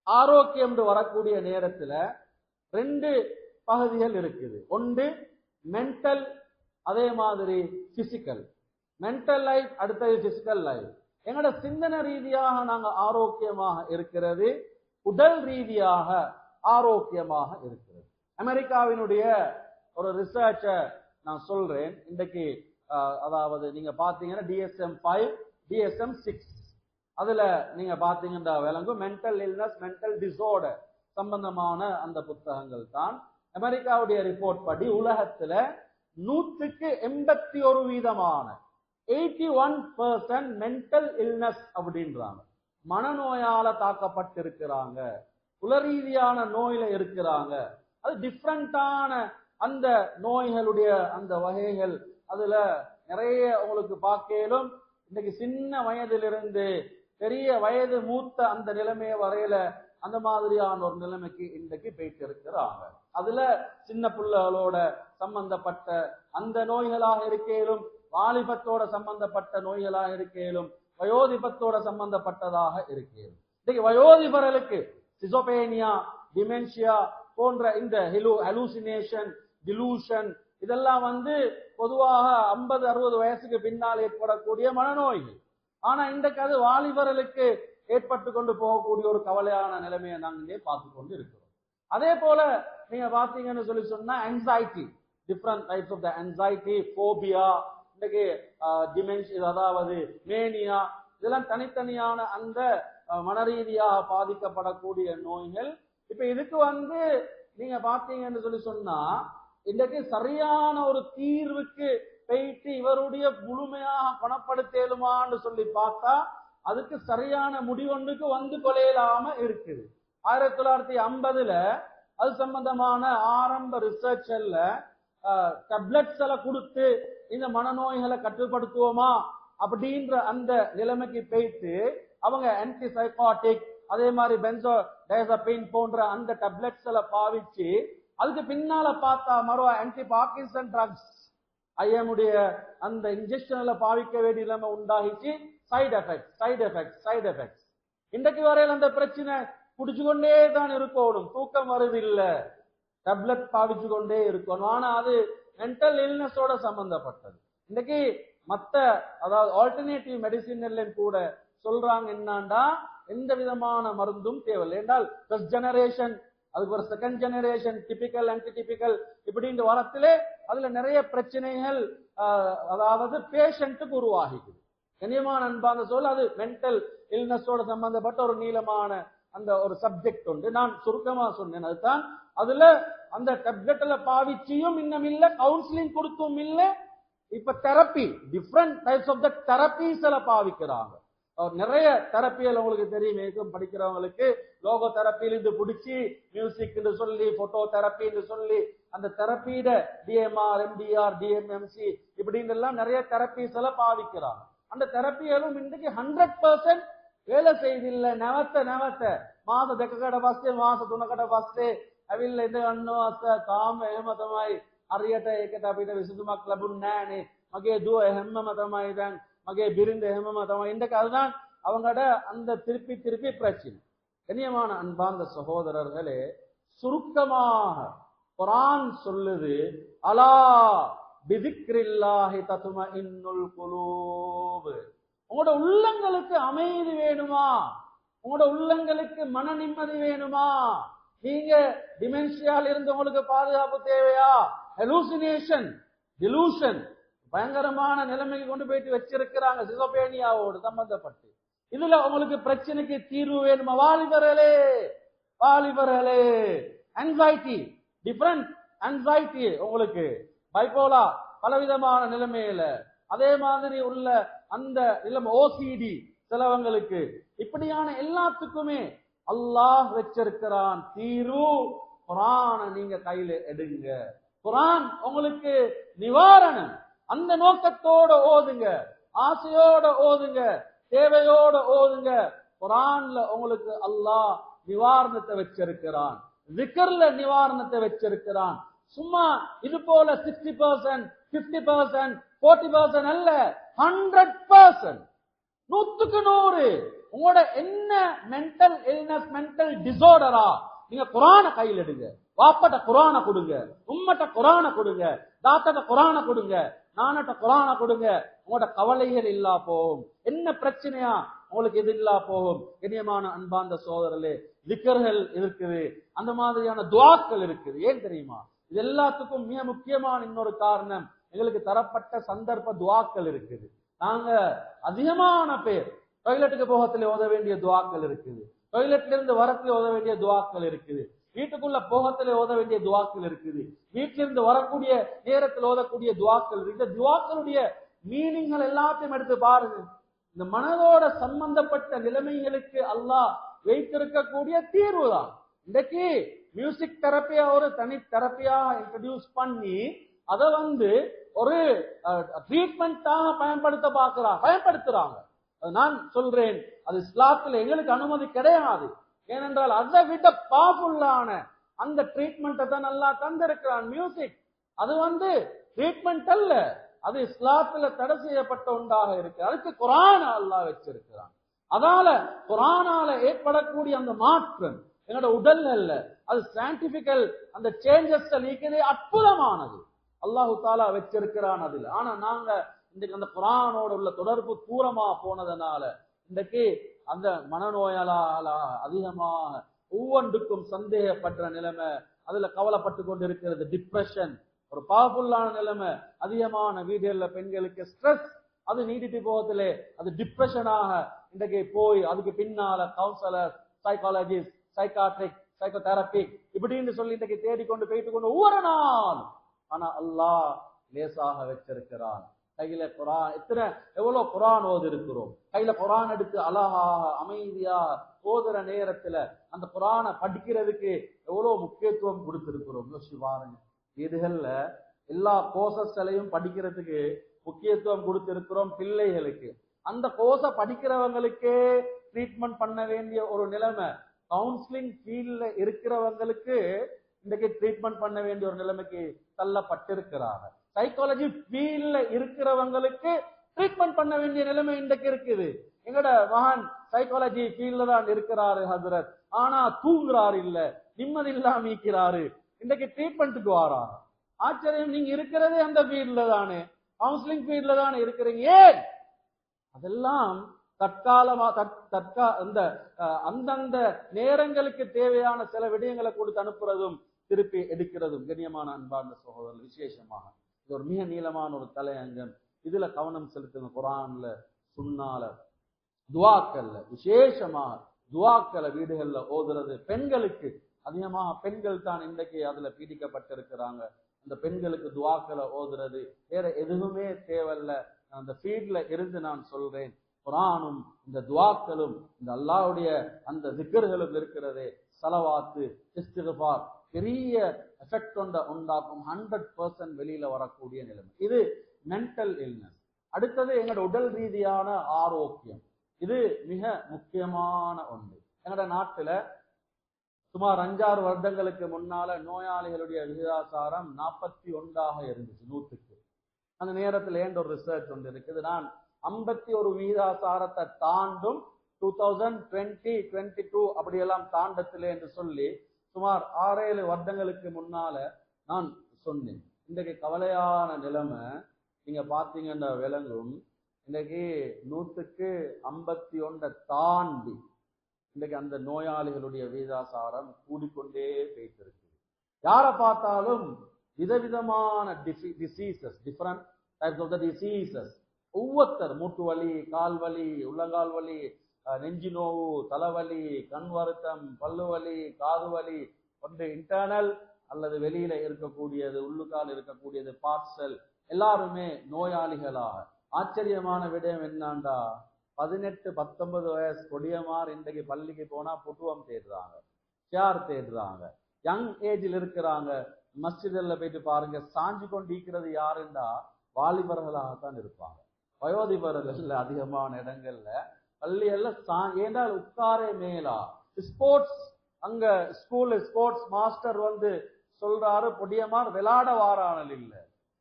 ஆரோக்கியம் என்று வரக்கூடிய நேரத்துல 2 பகுதிகள் இருக்குது. ஒன்று மென்டல், அதே மாதிரி பிசிக்கல். மென்டல் லைஃப், அடுத்தது பிசிக்கல் லைஃப். எங்களோட சிந்தனை ரீதியாக நாங்க ஆரோக்கியமாக இருக்கிறது, உடல் ரீதியாக ஆரோக்கியமாக இருக்கிறது. அமெரிக்காவினுடைய ஒரு ரிசர்ச்சை நான் சொல்றேன். இன்றைக்கு அதாவது நீங்க பாத்தீங்கன்னா DSM-5, DSM-6 அதுல நீங்க பாத்தீங்கன்னா விளங்கும் மென்டல் இல்னஸ், மென்டல் டிசார்டர் சம்பந்தமான அந்த புத்தகங்கள் தான். அமெரிக்காவுடைய ரிப்போர்ட் படி உலகத்துல 100க்கு 81% 81% மென்டல் இல்னஸ் அப்படின்றாங்க. மனநோயால தாக்கப்பட்டிருக்கிறாங்க, உளரீதியான நோயில இருக்கிறாங்க. அது டிஃப்ரெண்டான அந்த நோய்களுடைய அந்த வகைகள் அதுல நிறைய உங்களுக்கு பார்க்கலும். இன்னைக்கு சின்ன வயதிலிருந்து பெரிய வயது மூத்த அந்த நிலைமைய வரையில அந்த மாதிரியான ஒரு நிலைமைக்கு இன்றைக்கு போயிட்டு இருக்கிறாங்க. அதுல சின்ன பிள்ளைகளோட சம்பந்தப்பட்ட அந்த நோய்களாக இருக்கேலும், வாலிபத்தோட சம்பந்தப்பட்ட நோய்களாக இருக்கேலும், வயோதிபத்தோட சம்பந்தப்பட்டதாக இருக்கேலும். இன்னைக்கு வயோதிபர்களுக்கு சிசோபேனியா, டிமென்ஷியா போன்ற இந்த ஹலூசினேஷன், டிலூஷன் இதெல்லாம் பொதுவாக 50-60 வயசுக்கு பின்னால் ஏற்படக்கூடிய மனநோய்கள். ஆனா இன்றைக்கு அது வாலிபர்களுக்கு ஏற்பட்டு கொண்டு போகக்கூடிய ஒரு கவலையான நிலைமையை நாங்க இங்கே பார்த்து கொண்டு இருக்கிறோம். அதே போல நீங்க பாத்தீங்கன்னு சொல்லி சொன்னா anxiety, different types of the anxiety, phobia, இன்னைக்கு டிமென்ஷியா அதாவது மேனியா, இதெல்லாம் தனித்தனியான அந்த மனரீதியாக பாதிக்கப்படக்கூடிய நோய்கள். இப்ப இதுக்கு நீங்க பாத்தீங்கன்னு சொல்லி சொன்னா இன்றைக்கு சரியான ஒரு தீர்வுக்கு போயிட்டு இவருடைய முழுமையாக குணப்படுத்தலுமான்னு சொல்லி பார்த்தா அதுக்கு சரியான முடிவொன்றுக்கு கொலையிலாம இருக்குது. 1950ல அது சம்பந்தமான ஆரம்ப ரிசர்ச்ல டேப்லெட்ஸ் எல்லாம் கொடுத்து இந்த மனநோய்களை கட்டுப்படுத்துவோமா அப்படின்ற அந்த நிலைமைக்கு போயிட்டு அவங்க ஆன்டிசைகாட்டிக் அதே மாதிரி பென்சோடைசபின் போன்ற அந்த டேப்லெட்ஸ் எல்லாம் பாவிச்சு அதுக்கு பின்னால பார்த்தா மரோ ஆன்டி பார்க்கின்சன் ட்ரக்ஸ் ஐஎம்முடைய அந்த இன்ஜெக்ஷன்ல பாவிக்க வேண்டிய நிலைமை உண்டாகிச்சு. Side effects. இன்றைக்கு வரையில் அந்த பிரச்சனை குடிச்சு கொண்டே தான் இருக்கணும், தூக்கம் வருது இல்ல, டேப்லெட் பாவிச்சு கொண்டே இருக்கணும். ஆனா அது மென்டல் இல்னஸோட சம்பந்தப்பட்டது. இன்னைக்கு மத்த அதாவது ஆல்டர்னேட்டிவ் மெடிசின் கூட சொல்றாங்க என்னண்டா எந்த விதமான மருந்தும் தேவையில்லை என்றால் ஃபர்ஸ்ட் ஜெனரேஷன், அதுக்கு ஒரு செகண்ட் ஜெனரேஷன், டிபிக்கல் ஆன்டிடிபிக்கல் இப்படின்ற வரத்திலே அதுல நிறைய பிரச்சனைகள் அதாவது பேஷண்ட்டுக்கு உருவாகிக்குது. கண்ணியமான அன்பான சொல் அது மென்டல் இல்னஸோட சம்பந்தப்பட்ட ஒரு நீளமான அந்த ஒரு சப்ஜெக்ட் உண்டு. நான் சுருக்கமா சொன்னேன். அதுதான் அதுல அந்த டேப்லெட்ல பாவிச்சியும் இன்னும் இல்ல, கவுன்சிலிங் கொடுத்தும் இல்ல. இப்ப therapy, different types of the therapies எல்லாம் பாவிக்கிறாங்க. நிறைய தெரப்பிகள் உங்களுக்கு தெரியும், படிக்கிறவங்களுக்கு லோகோ தெரப்பியிலிருந்து பிடிச்சி மியூசிக் சொல்லி, போட்டோ தெரப்பின்னு சொல்லி அந்த தெரப்பியிட டிஎம்ஆர், எம்டிஆர், டிஎம்எம்சி இப்படின்னு எல்லாம் நிறைய தெரப்பிஸ் எல்லாம் பாவிக்கிறாங்க. அந்த தெரப்பிகளும் இன்றைக்கு 100% வேலை செய்தில்லை. නැවත මාස දෙකකට පස්සේ මාස 3කට පස්සේ ඇවිල්ලා ඉඳ ගන්නවා අස තාම එහෙම තමයි, හරියට ඒකට අපිට විසඳුමක් ලැබුණ නෑනේ, මගේ දුව එහෙමම තමයි, දැන් மகே பிரிந்த ஹேமமா தவன் இன்றைக்கு அதுதான் அவங்களோட அந்த திருப்பி பிரச்சனை. கண்ணியமான அன்பார்ந்த சகோதரர்களே, சுருக்கமாக குர்ஆன் சொல்லுது, அலா பிதிக்ரில்லாஹி தத்மஇன்னுல் குலூப். உங்களோட உள்ளங்களுக்கு அமைதி வேணுமா, உங்களோட உள்ளங்களுக்கு மன நிம்மதி வேணுமா, நீங்க டிமென்ஷியால இருந்து உங்களுக்கு பாதுகாப்பு தேவையா, ஹலூசினேஷன், டிலூஷன் பயங்கரமான நிலைமைக்கு கொண்டு போயிட்டு வச்சிருக்கிறாங்க சிசோபேனியாவோடு சம்பந்தப்பட்டு, இதுல உங்களுக்கு பிரச்சனைக்கு தீர்வு வேணுமா, வாலிபர்களே ஆங்ஸைட்டி, டிஃபரண்ட் ஆங்ஸைட்டி, உங்களுக்கு பைபோலா பலவிதமான நிலைமையில, அதே மாதிரி உள்ள அந்த நிலைமை ஓசிடி சிலவங்களுக்கு, இப்படியான எல்லாத்துக்குமே அல்லாஹ் வச்சிருக்கிறான் தீர்வு. குர்ஆனை நீங்க கையில எடுங்க, குர்ஆன் உங்களுக்கு நிவாரணம். அந்த நோக்கத்தோட ஓதுங்க, ஆசையோட ஓதுங்க, தேவையோட ஓதுங்க. குர்ஆன்ல உங்களுக்கு அல்லாஹ் நிவாரணத்தை வச்சிருக்கிறான், zikர்ல நிவாரணத்தை வச்சிருக்கிறான். சும்மா இது போல 60%, 50%, 40% அல்ல, 100%, 100%. உங்களோட என்ன மென்டல் இல்னஸ், மென்டல் டிசார்டரா, நீங்க குர்ஆனை கையில் எடுங்க. வாப்பட்ட குர்ஆனை கொடுங்க, உம்மட்ட குர்ஆனை கொடுங்க, தாத்தட்ட குர்ஆனை கொடுங்க, நானட்ட குர்ஆனை கொடுங்க. உங்களோட கவலைகள் இல்லா போகும். என்ன பிரச்சனையா உங்களுக்கு இது இல்லா போகும். கண்ணியமான அன்பார்ந்த சகோதரர்களே, திக்ர்கள் இருக்குது, அந்த மாதிரியான துஆக்கள் இருக்குது. ஏன் தெரியுமா? இது எல்லாத்துக்கும் மிக முக்கியமான இன்னொரு காரணம், எங்களுக்கு தரப்பட்ட சந்தர்ப்ப துஆக்கள் இருக்குது. நாங்க அதிகமான பேர் டாய்லெட்டுக்கு போகத்துல ஓத வேண்டிய துஆக்கள் இருக்குது, டாய்லெட்ல இருந்து வரத்துல ஓத வேண்டிய துஆக்கள் இருக்குது, வீட்டுக்குள்ள போகத்துல ஓத வேண்டிய துஆக்கள் இருக்குது, வீட்டில இருந்து வரக்கூடிய நேரத்தில் ஓதக்கூடிய துஆக்கள் இருக்கு. இந்த துஆக்களுடைய மீனிங்கள் எல்லாத்தையும் எடுத்து பாருங்க. இந்த மனதோட சம்பந்தப்பட்ட நிலைமைகளுக்கு அல்லாஹ் வைத்திருக்கக்கூடிய தீர்வு தான். இன்றைக்கு மியூசிக் தெரப்பியா ஒரு தனி தெரப்பியா இன்ட்ரடியூஸ் பண்ணி அதை ஒரு ட்ரீட்மெண்டாக பயன்படுத்துறாங்க. நான் சொல்றேன், அது இஸ்லாத்துல எங்களுக்கு அனுமதி கிடையாது. ஏனென்றால் அதை விட பவர்ஃபுல்லான அந்த ட்ரீட்மெண்ட்டை தான் நல்லா தந்திருக்கிறான் மியூசிக். அது ட்ரீட்மெண்ட் அல்ல, அது இஸ்லாத்துல தடை செய்யப்பட்ட ஒன்றாக இருக்கு. அதுக்கு குர்ஆன் அல்லாஹ் வச்சிருக்கிறான். அதால குர்ஆனால ஏற்படக்கூடிய அந்த மாற்றம் என்னோட உடல் அல்ல, அது சயின்டிபிக்கல் அந்த சேஞ்சஸ் நீக்கதே அற்புதமானது. அல்லாஹு தாலா வச்சிருக்கிறான் அதில். ஆனா நாங்க இன்றைக்கு அந்த குர்ஆனோட உள்ள தொடர்பு தூரமா போனதுனால இன்றைக்கு அந்த மனநோயால அதிகமாக ஒவ்வொன்றுக்கும் சந்தேகப்படுற நிலைமை, அதுல கவலைப்பட்டு கொண்டிருக்கிறது. டிப்ரெஷன் ஒரு பவர்ஃபுல்லான நிலைமை. அதிகமான வீடுகள்ல பெண்களுக்கு ஸ்ட்ரெஸ், அது நீடிட்டு போகத்திலே அது டிப்ரெஷனாக இன்றைக்கு போய் அதுக்கு பின்னால கவுன்சிலர், சைக்காலஜிஸ்ட், சைக்காட்ரிக், சைக்கோதெரபி இப்படின்னு சொல்லி இன்றைக்கு தேடிக்கொண்டு போயிட்டு கொண்டு ஒவ்வொரு நாள். ஆனா அல்லாஹ் லேசாக வச்சிருக்கிறான். கையில குர்ஆன் எவ்வளவு குர்ஆன் ஓதி இருக்கிறோம். கையில குர்ஆன் எடுத்து அழகாக அமைதியாக ஓதுற நேரத்துல அந்த குர்ஆனை படிக்கிறதுக்கு எவ்வளவு முக்கியத்துவம் கொடுத்திருக்கிறோம். யோசிச்சு பாருங்க. வீடுகள்ல எல்லா கோர்சஸ்களையும் படிக்கிறதுக்கு முக்கியத்துவம் கொடுத்திருக்கிறோம் பிள்ளைகளுக்கு. அந்த கோர்ஸை படிக்கிறவங்களுக்கே ட்ரீட்மெண்ட் பண்ண வேண்டிய ஒரு நிலைமை. கவுன்சிலிங் ஃபீல்ட்ல இருக்கிறவங்களுக்கு இன்றைக்கு ட்ரீட்மெண்ட் பண்ண வேண்டிய ஒரு நிலைமைக்கு தள்ளப்பட்டிருக்கிறாங்க. சைக்காலஜி ஃபீல்ட்ல இருக்கிறவங்களுக்கு ட்ரீட்மெண்ட் பண்ண வேண்டிய நிலைமை இன்றைக்கு இருக்குது. எங்கட மகன் சைக்காலஜி ஃபீல்ட்ல தான் இருக்கிறாரு ஹசரத், ஆனா தூங்குறாரு இல்ல, நிம்மதி இல்லாம இருக்கிறாரு, இன்றைக்கு ட்ரீட்மெண்ட்டுக்கு வாராங்க. ஆச்சரியம், நீங்க இருக்கிறதே அந்த ஃபீல்ட்ல தானே, கவுன்சிலிங் ஃபீல்ட்ல தானே இருக்கிறீங்க. ஏன் அதெல்லாம் தற்காலமா அந்தந்த நேரங்களுக்கு தேவையான சில விடயங்களை கொடுத்து அனுப்புறதும் திருப்பி எடுக்கிறதும். கண்ணியமான அன்பார்ந்த சகோதரர்கள், விசேஷமாக இது ஒரு மிக நீளமான ஒரு தலையங்கம். இதுல கவனம் செலுத்துங்க. குர்ஆன்ல, சுன்னால, துஆக்கள்ல, விசேஷமாக துஆக்களை வீடுகள்ல ஓதுறது. பெண்களுக்கு அதிகமாக பெண்கள் தான் இன்றைக்கு அதுல பீடிக்கப்பட்டிருக்கிறாங்க. அந்த பெண்களுக்கு துஆக்களை ஓதுறது வேற எதுவுமே தேவையில்ல. அந்த ஃபீல்ட்ல இருந்து நான் சொல்றேன், குர்ஆனும் இந்த துஆக்களும் இந்த அல்லாஹ்வுடைய அந்த திக்ர்களும் இருக்கிறதே, ஸலவாத்து, இஸ்திக்ஃபார் பெரிய எஃபெக்ட் உண்டாக்கும். 100% வெளியில வரக்கூடிய நிலைமை. இது மென்டல் இல்னஸ். அடுத்தது எங்களோட உடல் ரீதியான ஆரோக்கியம். இது மிக முக்கியமான ஒன்று. எங்களோட நாட்டுல சுமார் 5-6 வருடங்களுக்கு முன்னால நோயாளிகளுடைய விகிதாசாரம் 41 இருந்துச்சு 100க்கு. அந்த நேரத்தில் ஏன் ஒரு ரிசர்ச் ஒன்று இருக்குது. நான் 51 விகிதாசாரத்தை தாண்டும் 2020-22 அப்படியெல்லாம் தாண்டத்திலே என்று சொல்லி சுமார் 6-7 வருடங்களுக்கு முன்னால நான் சொன்னேன். இன்றைக்கு கவலையான நிலைமை நீங்க பாத்தீங்கன்னா விளங்கும். இன்றைக்கு 100க்கு 51 தாண்டி இன்றைக்கு அந்த நோயாளிகளுடைய விகிதாசாரம் கூடிக்கொண்டே போயிட்டிருக்கு. யாரை பார்த்தாலும் விதவிதமான diseases, different types of the diseases. ஒவ்வொருத்தர் மூட்டு வலி, கால் வலி, உள்ளங்கால் வலி, நெஞ்சு நோவு, தலைவலி, கண் வருத்தம், பல்லு வலி, காது வலி, ஒன்று இன்டர்னல் அல்லது வெளியில இருக்கக்கூடியது, உள்ளுக்கால் இருக்கக்கூடியது, பார்சல், எல்லாருமே நோயாளிகளாக. ஆச்சரியமான விடயம் என்னாண்டா, 18-19 வயசு கொடியமார் இன்றைக்கு பள்ளிக்கு போனா புட்டுவம் தேடுறாங்க, சேர் தேடுறாங்க. யங் ஏஜில் இருக்கிறாங்க. மஸ்ஜிதில் போயிட்டு பாருங்க, சாஞ்சு கொண்டு இருக்கிறது யாருண்டா வாலிபர்களாகத்தான் இருப்பாங்க. வயோதிபர்கள் அதிகமான இடங்கள்ல பள்ளி எல்லாம் ஏண்டால் உட்காரே மேலா. ஸ்போர்ட்ஸ் அங்க ஸ்கூல்ல ஸ்போர்ட்ஸ் மாஸ்டர் சொல்றாரு, பொடியமார் விளையாட வாரானல் இல்ல,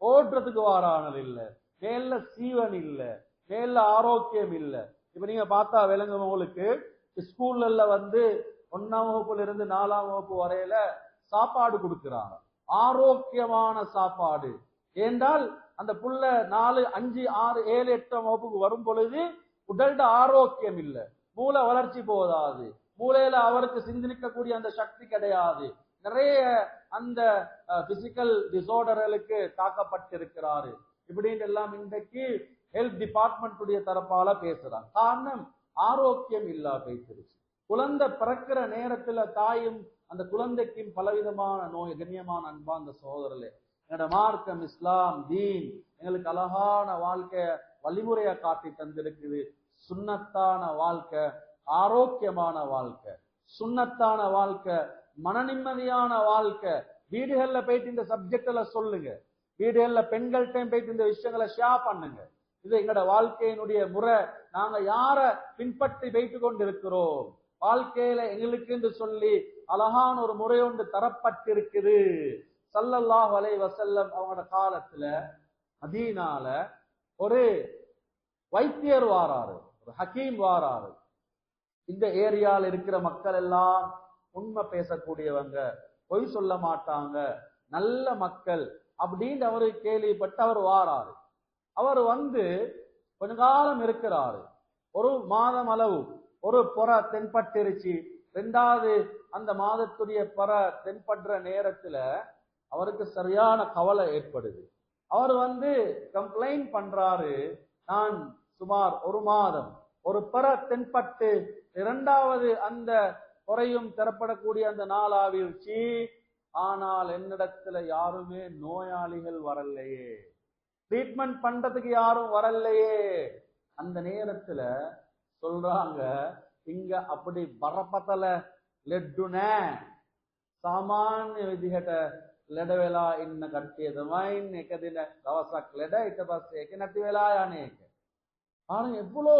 ஓடுறதுக்கு வாரானல் இல்ல, மேல சீவன் இல்ல, மேல ஆரோக்கியம் இல்ல. இப்ப நீங்க பார்த்தா விளங்கும் உங்களுக்கு. ஸ்கூல்ல 1ஆம் வகுப்புல இருந்து 4ஆம் வகுப்பு வரையில சாப்பாடு கொடுக்கிறாங்க, ஆரோக்கியமான சாப்பாடு. ஏண்டால் அந்த புள்ள 4, 5, 6, 7, 8ஆம் வகுப்புக்கு வரும் பொழுது உடல்ட ஆரோக்கியம் இல்ல, மூளை வளர்ச்சி போதாது, மூளையில அவருக்கு சிந்திக்கக்கூடிய அந்த சக்தி கிடையாது. நிறைய அந்த பிசிக்கல் டிசார்டர்களுக்கு தாக்கப்பட்டிருக்கிறாரு. இப்படின்னு எல்லாம் இன்றைக்கு ஹெல்த் டிபார்ட்மெண்ட் உடைய தரப்பால பேசுறாங்க. காரணம் ஆரோக்கியம் இல்லா போயிடுச்சு. குழந்தை பிறக்கிற நேரத்துல தாயும் அந்த குழந்தைக்கும் பலவிதமான நோய். கண்ணியமான அன்பார்ந்த சகோதரர்களே, என்னோட மார்க்கம் இஸ்லாம் தீன் எங்களுக்கு அழகான வாழ்க்கை வழிமுறையை காட்டி தந்திருக்குது. சுன்னத்தான வாழ்க்கை ஆரோக்கியமான வாழ்க்கை, சுன்னத்தான வாழ்க்கை மன நிம்மதியான வாழ்க்கை. வீடுகள்ல போயிட்டு இந்த சப்ஜெக்ட்ல சொல்லுங்க, வீடுகள்ல பெண்கள்கிட்ட போயிட்டு இந்த விஷயங்களை ஷேர் பண்ணுங்க. இது எங்களோட வாழ்க்கையினுடைய முறை. நாங்க யார பின்பற்றி வைத்து கொண்டிருக்கிறோம், வாழ்க்கையில எங்களுக்கு என்று சொல்லி அழகான ஒரு முறை ஒன்று தரப்பட்டிருக்குது. ஸல்லல்லாஹு அலைஹி வஸல்லம் அவங்களோட காலத்துல மதீனால ஒரு வைத்தியர் வாராரு, ஒரு ஹக்கீம் வாராரு. இந்த ஏரியால இருக்கிற மக்கள் எல்லாம் உண்மை பேசக்கூடியவங்க, பொய் சொல்ல மாட்டாங்க, நல்ல மக்கள் அப்படின்னு அவரு கேள்விப்பட்டு அவர் வாராரு. அவர் வந்து கொஞ்ச காலம் இருக்கிறாரு. ஒரு மாதம் அளவு ஒரு புற தென்பட்டிருச்சு. 2வது அந்த மாதத்துடைய புற தென்படுற நேரத்துல அவருக்கு சரியான கவலை ஏற்படுது. அவர் வந்து கம்ப்ளைண்ட் பண்றாரு, நான் சுமார் 1 மாதம் ஒரு புற தென்பட்டு 2வது அந்த குறையும் தரப்படக்கூடிய அந்த நாளாவிருச்சு, ஆனால் என்னிடத்துல யாருமே நோயாளிகள் வரலையே, ட்ரீட்மெண்ட் பண்றதுக்கு யாரும் வரலையே. அந்த நேரத்துல சொல்றாங்க, இங்க அப்படி பரப்பத்தல லெட்டுன சாமாන්‍ය විදිහට ලෙඩ වෙලා ඉන්න කට්ටිය තමයි එක දින දවසක් ලෙඩ ඊට පස්සේ ඒක නැති වෙලා යන්නේ එක. பாருங்க எவ்வளோ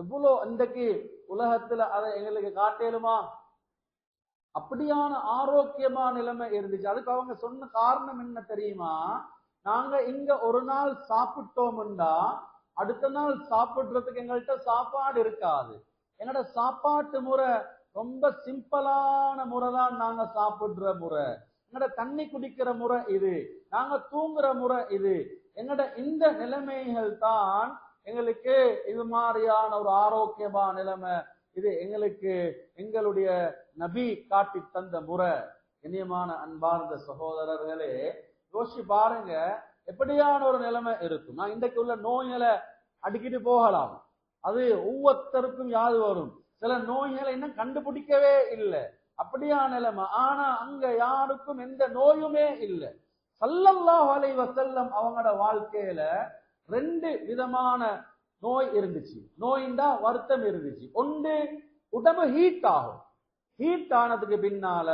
எவ்வளோ இன்றைக்கு உலகத்துல அதை எங்களுக்கு காட்டேலுமா? அப்படியான ஆரோக்கியமான நிலைமை இருந்துச்சு. அதுக்கு அவங்க சொன்ன காரணம் என்ன தெரியுமா? நாங்க இங்க ஒரு நாள் சாப்பிட்டோம்டா அடுத்த நாள் சாப்பிடுறதுக்கு எங்கள்கிட்ட சாப்பாடு இருக்காது. எங்களோட சாப்பாட்டு முறை ரொம்ப சிம்பிளான முறை தான். நாங்க சாப்பிடுற முறை, எங்களோட தண்ணி குடிக்கிற முறை இது, நாங்க தூங்குற முறை இது. எங்களோட இந்த நிலைமைகள் தான் எங்களுக்கு இது மாதிரியான ஒரு ஆரோக்கியமான நிலைமை. இது எங்களுக்கு எங்களுடைய நபி காட்டி தந்த முறை. இனியமான அன்பார்ந்த சகோதரர்களே, யோசிச்சு பாருங்க எப்படியான ஒரு நிலைமை இருக்கும். நான் இன்றைக்கு உள்ள நோய்களை அடிக்கிட்டு போகலாம், அது ஒவ்வொருத்தருக்கும் யாது வரும். சில நோய்களை இன்னும் கண்டுபிடிக்கவே இல்லை, அப்படியான நிலைமை. ஆனா அங்க யாருக்கும் எந்த நோயுமே இல்லை. ஸல்லல்லாஹு அலைஹி வஸல்லம் அவங்களோட வாழ்க்கையில 2 விதமான நோய் இருந்துச்சு. நோயின்டா வருத்தம் இருந்துச்சு. ஒன்று உடம்பு ஹீட் ஆகும், ஹீட் ஆனதுக்கு பின்னால